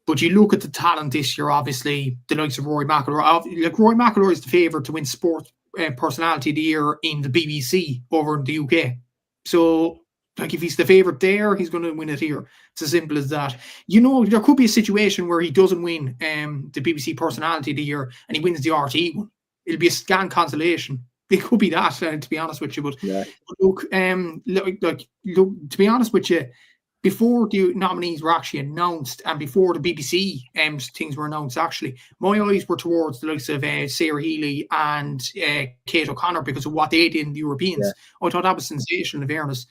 But you look at the talent this year, obviously, the likes of Rory McIlroy. Like, Rory McIlroy is the favourite to win Sport Personality of the Year in the BBC over in the UK. So, like, if he's the favourite there, he's going to win it here. It's as simple as that. There could be a situation where he doesn't win the BBC Personality of the Year and he wins the RTE one. It'll be a scant consolation. It could be that, to be honest with you. But yeah. Look, to be honest with you, before the nominees were actually announced and before the BBC things were announced, actually, my eyes were towards the likes of Sarah Healy and Kate O'Connor because of what they did in the Europeans. Yeah. I thought that was sensational, in fairness.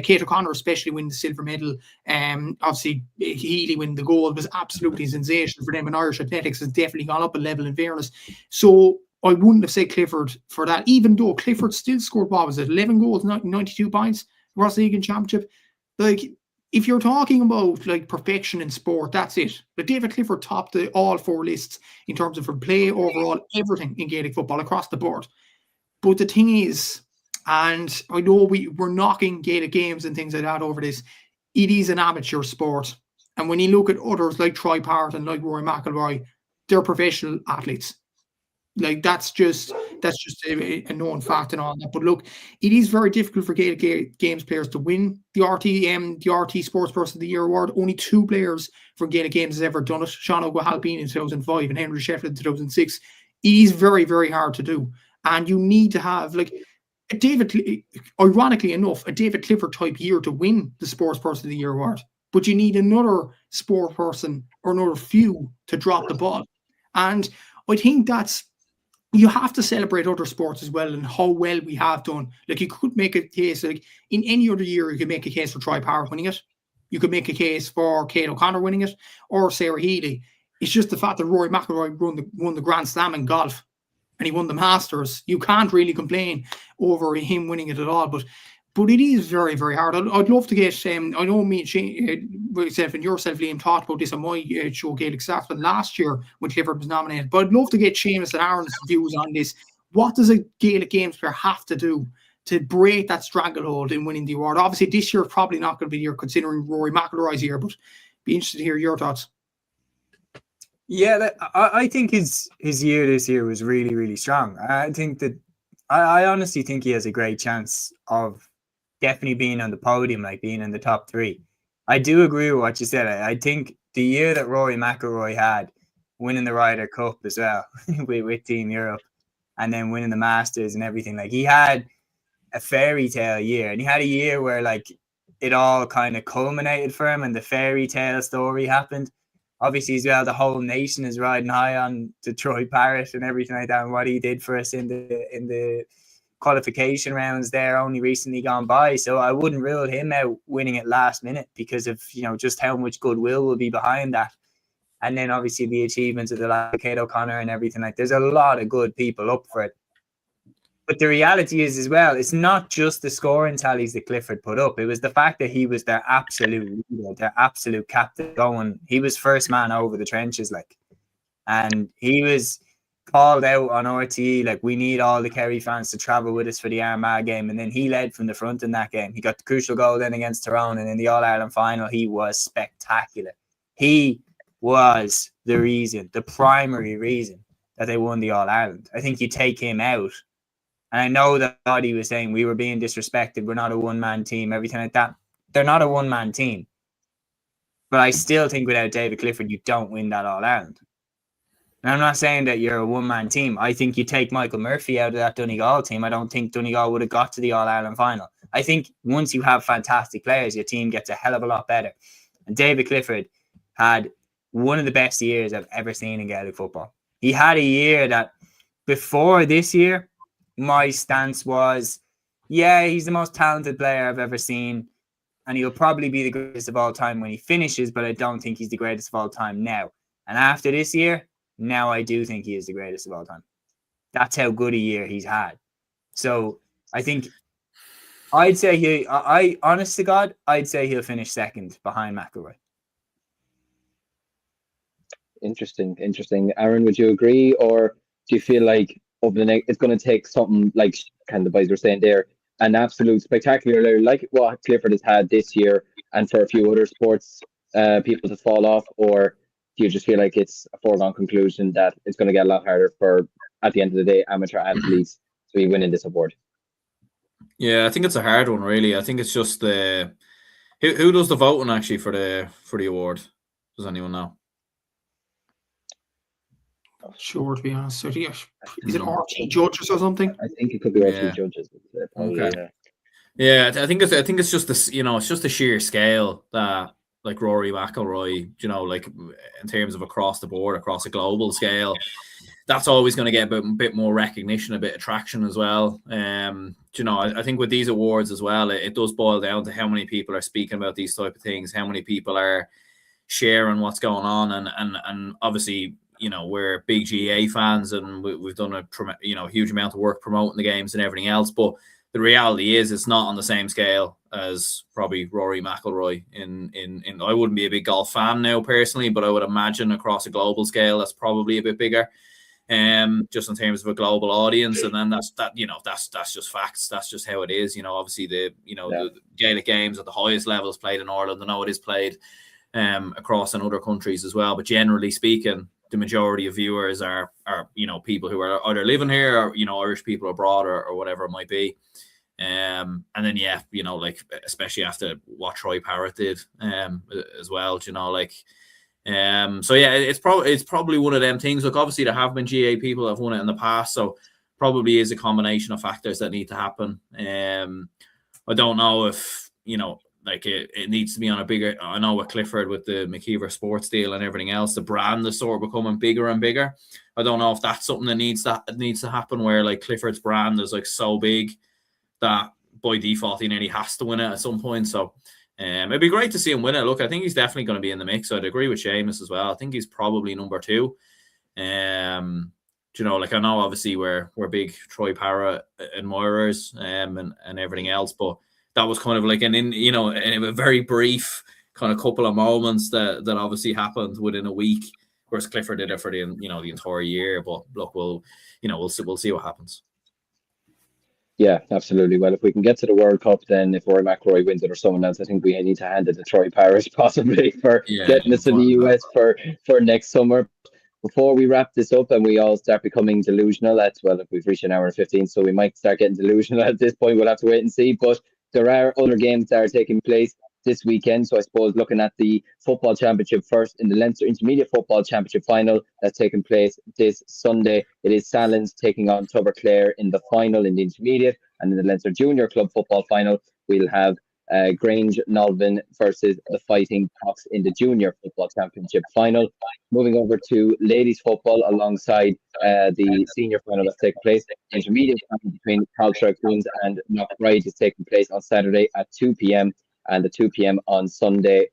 Kate O'Connor especially winning the silver medal. Obviously, Healy winning the gold was absolutely sensational for them, and Irish athletics has definitely gone up a level, in fairness. So I wouldn't have said Clifford for that, even though Clifford still scored, 11 goals, 92 points, Ross League and Championship. Like, if you're talking about like perfection in sport, that's it. But David Clifford topped all 4 lists in terms of from play, overall, everything in Gaelic football across the board. But the thing is, and I know we're knocking Gaelic games and things like that over this, it is an amateur sport. And when you look at others like Troy Parrott and like Rory McIlroy, they're professional athletes. Like, that's just that's just a known fact and all that. But look, it is very difficult for Gaelic Games players to win the RT Sports Person of the Year award. Only 2 players from Gaelic Games has ever done it. Sean O'Halpine in 2005 and Henry Sheffield in 2006. It is very, very hard to do. And you need to have, like, ironically enough, a David Clifford type year to win the Sports Person of the Year award. But you need another sport person or another few to drop the ball. And I think you have to celebrate other sports as well and how well we have done. Like, you could make a case, like, in any other year, you could make a case for Troy Parrott winning it. You could make a case for Kate O'Connor winning it or Sarah Healy. It's just the fact that Rory McIlroy won the Grand Slam in golf and he won the Masters. You can't really complain over him winning it at all. But it is very, very hard. I'd love to get, I know me and Shane, myself and yourself, Liam, talked about this on my show, Gaelic Scotsman, last year when Clifford was nominated. But I'd love to get Seamus and Aaron's views on this. What does a Gaelic Games player have to do to break that stranglehold in winning the award? Obviously, this year probably not going to be the year considering Rory McIlroy's year, but be interested to hear your thoughts. Yeah, I think his year this year was really, really strong. I think that I honestly think he has a great chance of definitely being on the podium, like being in the top 3. I do agree with what you said. I think the year that Rory McIlroy had, winning the Ryder Cup as well with Team Europe, and then winning the Masters and everything, like, he had a fairy tale year, and he had a year where, like, it all kind of culminated for him and the fairy tale story happened. Obviously, as well, the whole nation is riding high on the Troy Parrott and everything like that, and what he did for us in the qualification rounds there only recently gone by. So I wouldn't rule him out winning it last minute because of, just how much goodwill will be behind that. And then obviously the achievements of the like Kate O'Connor and everything, like, there's a lot of good people up for it. But the reality is as well, it's not just the scoring tallies that Clifford put up. It was the fact that he was their absolute leader, their absolute captain going. He was first man over the trenches, like, and he was called out on RTE, like, we need all the Kerry fans to travel with us for the Armagh game. And then he led from the front in that game. He got the crucial goal then against Tyrone, and in the All-Ireland final, he was spectacular. He was the reason, the primary reason that they won the All-Ireland. I think you take him out, and I know that he was saying we were being disrespected, we're not a one-man team, everything like that. They're not a one-man team. But I still think without David Clifford, you don't win that All-Ireland. And I'm not saying that you're a one-man team. I think you take Michael Murphy out of that Donegal team, I don't think Donegal would have got to the All-Ireland final. I think once you have fantastic players, your team gets a hell of a lot better. And David Clifford had one of the best years I've ever seen in Gaelic football. He had a year that before this year, my stance was, yeah, he's the most talented player I've ever seen, and he'll probably be the greatest of all time when he finishes, but I don't think he's the greatest of all time now. And after this year, now I do think he is the greatest of all time. That's how good a year he's had. So I think I'd say honest to God, I'd say he'll finish second behind McIlroy. Interesting. Aaron, would you agree, or do you feel like over the next, it's going to take something like kind of the boys were saying there, an absolute spectacular like what Clifford has had this year, and for a few other sports people to fall off, or do you just feel like it's a foregone conclusion that it's going to get a lot harder for, at the end of the day, amateur athletes to be winning this award? Yeah, I think it's a hard one, really. I think it's just the who does the voting actually for the award? Does anyone know? Sure, to be honest. So, yeah, is it RT judges or something? I think it could be RT judges. Probably, okay. Yeah, I think it's just this. It's just the sheer scale that, like, Rory McIlroy, like, in terms of across the board, across a global scale, that's always going to get a bit more recognition, a bit of traction as well. I think with these awards as well, it does boil down to how many people are speaking about these type of things, how many people are sharing what's going on, and obviously, we're big GA fans, and we've done a huge amount of work promoting the games and everything else. But the reality is, it's not on the same scale as probably Rory McIlroy. In I wouldn't be a big golf fan now personally, but I would imagine across a global scale, that's probably a bit bigger. Just in terms of a global audience, and then that's just facts. That's just how it is. Obviously the Gaelic games at the highest levels played in Ireland. I know it is played across in other countries as well, but generally speaking, the majority of viewers are people who are either living here or Irish people abroad or whatever it might be. And then especially after what Troy Parrott did as well, so yeah, it's probably one of them things. Look, obviously there have been GA people that have won it in the past, so probably is a combination of factors that need to happen. I don't know if it needs to be on a bigger. I know with Clifford with the McKeever Sports deal and everything else, the brand is sort of becoming bigger and bigger. I don't know if that's something that needs to happen, where like Clifford's brand is like so big that by default he nearly has to win it at some point. So it'd be great to see him win it. Look, I think he's definitely going to be in the mix. I'd agree with Seamus as well. I think he's probably number 2. I know obviously we're big Troy Parrott admirers and everything else, but that was kind of like a very brief kind of couple of moments that obviously happened within a week, whereas Clifford did it for the entire year. But look, we'll see what happens. Yeah, absolutely. Well, if we can get to the World Cup, then if Rory McIlroy wins it or someone else, I think we need to hand it to Troy Parrott possibly for getting us to the US for next summer. Before we wrap this up and we all start becoming delusional, if we've reached an hour and 15, so we might start getting delusional at this point. We'll have to wait and see. But there are other games that are taking place this weekend. So I suppose looking at the football championship first, in the Leinster Intermediate Football Championship final that's taking place this Sunday, it is Sallins taking on Clare in the final in the intermediate, and in the Leinster Junior Club Football Final we'll have Grange Nolven versus the Fighting Cocks in the Junior Football Championship final. Moving over to ladies football alongside the senior final that's taking place, intermediate final between Caltracoons and Knockbride is taking place on Saturday at 2 p.m. and at 2 p.m. on Sunday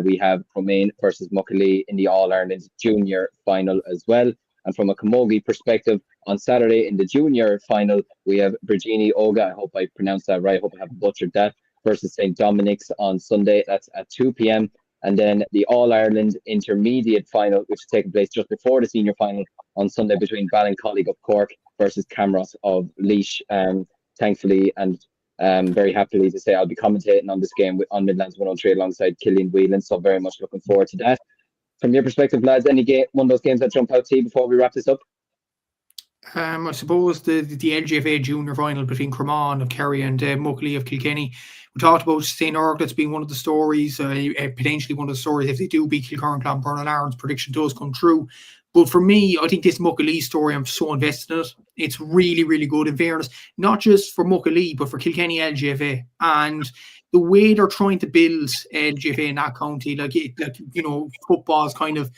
we have Cromain versus Muckalee in the All-Ireland Junior Final as well. And from a Camogie perspective, on Saturday in the Junior Final we have Virginie Oga, I hope I pronounced that right, I hope I haven't butchered that, versus St. Dominic's on Sunday. That's at 2 p.m. And then the All-Ireland Intermediate Final, which is taking place just before the Senior Final on Sunday between Ballincollig of Cork versus Camross of Laois. Thankfully and very happily to say I'll be commentating on this game on Midlands 103 alongside Cúilín Whelan, so very much looking forward to that. From your perspective, lads, one of those games that jump out to you before we wrap this up? I suppose the LGFA Junior Final between Cromain of Kerry and Muckalee of Kilkenny. We talked about St. Ergnat being one of the stories, potentially one of the stories if they do beat Kilkerrin Clonberne, and Aaron's prediction does come true. But for me, I think this Muckalee story, I'm so invested in it. It's really, really good, in fairness, not just for Muckalee, but for Kilkenny LGFA. And the way they're trying to build LGFA in that county, football's kind of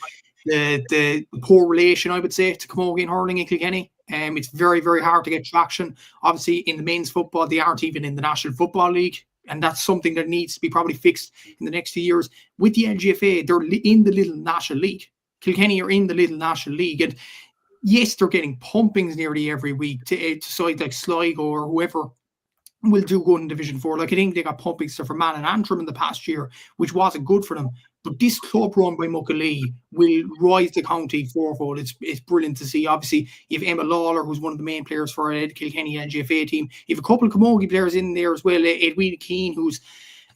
the correlation, I would say, to Camogie and hurling in Kilkenny. It's very, very hard to get traction. Obviously, in the men's football, they aren't even in the National Football League. And that's something that needs to be probably fixed in the next few years. With the LGFA, they're in the little National League. Kilkenny are in the little National League. And yes, they're getting pumpings nearly every week to sides like Sligo or whoever will do good in Division 4. I think they got pumpings to Fermanagh and Antrim in the past year, which wasn't good for them. But this club run by Muckalee will rise the county fourfold. It's brilliant to see. Obviously, you have Emma Lawler, who's one of the main players for the Kilkenny LGFA team. You have a couple of Camogie players in there as well. Edwina Keane, who's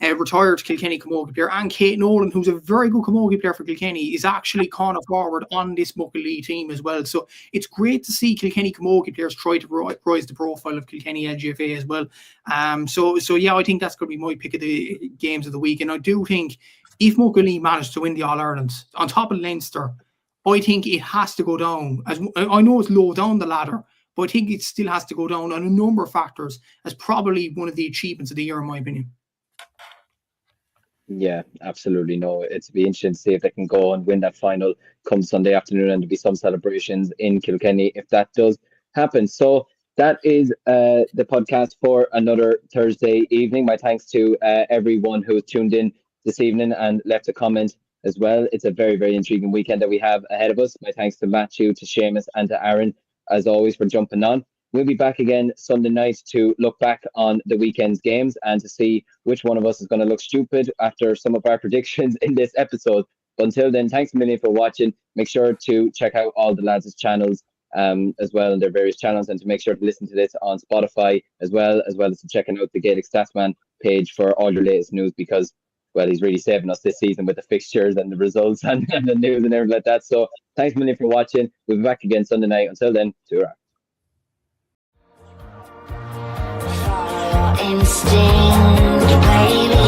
retired Kilkenny Camogie player, and Kate Nolan, who's a very good Camogie player for Kilkenny, is actually corner forward on this Muckalee team as well. So it's great to see Kilkenny Camogie players try to rise the profile of Kilkenny LGFA as well. So yeah, I think that's going to be my pick of the games of the week. And I do think if Muckalee managed to win the All-Ireland on top of Leinster, I think it has to go down. As I know it's low down the ladder, but I think it still has to go down on a number of factors as probably one of the achievements of the year, in my opinion. Yeah, absolutely. No, it'd be interesting to see if they can go and win that final come Sunday afternoon, and there'll be some celebrations in Kilkenny if that does happen. So that is the podcast for another Thursday evening. My thanks to everyone who tuned in this evening and left a comment as well. It's a very, very intriguing weekend that we have ahead of us. My thanks to Matthew, to Seamus and to Aaron, as always, for jumping on. We'll be back again Sunday night to look back on the weekend's games and to see which one of us is going to look stupid after some of our predictions in this episode. But until then, thanks a million for watching. Make sure to check out all the lads' channels as well, and their various channels, and to make sure to listen to this on Spotify as well as to checking out the Gaelic Statsman page for all your latest news, because, well, he's really saving us this season with the fixtures and the results and the news and everything like that. So thanks a million for watching. We'll be back again Sunday night. Until then, ta-ra. Instinct, baby.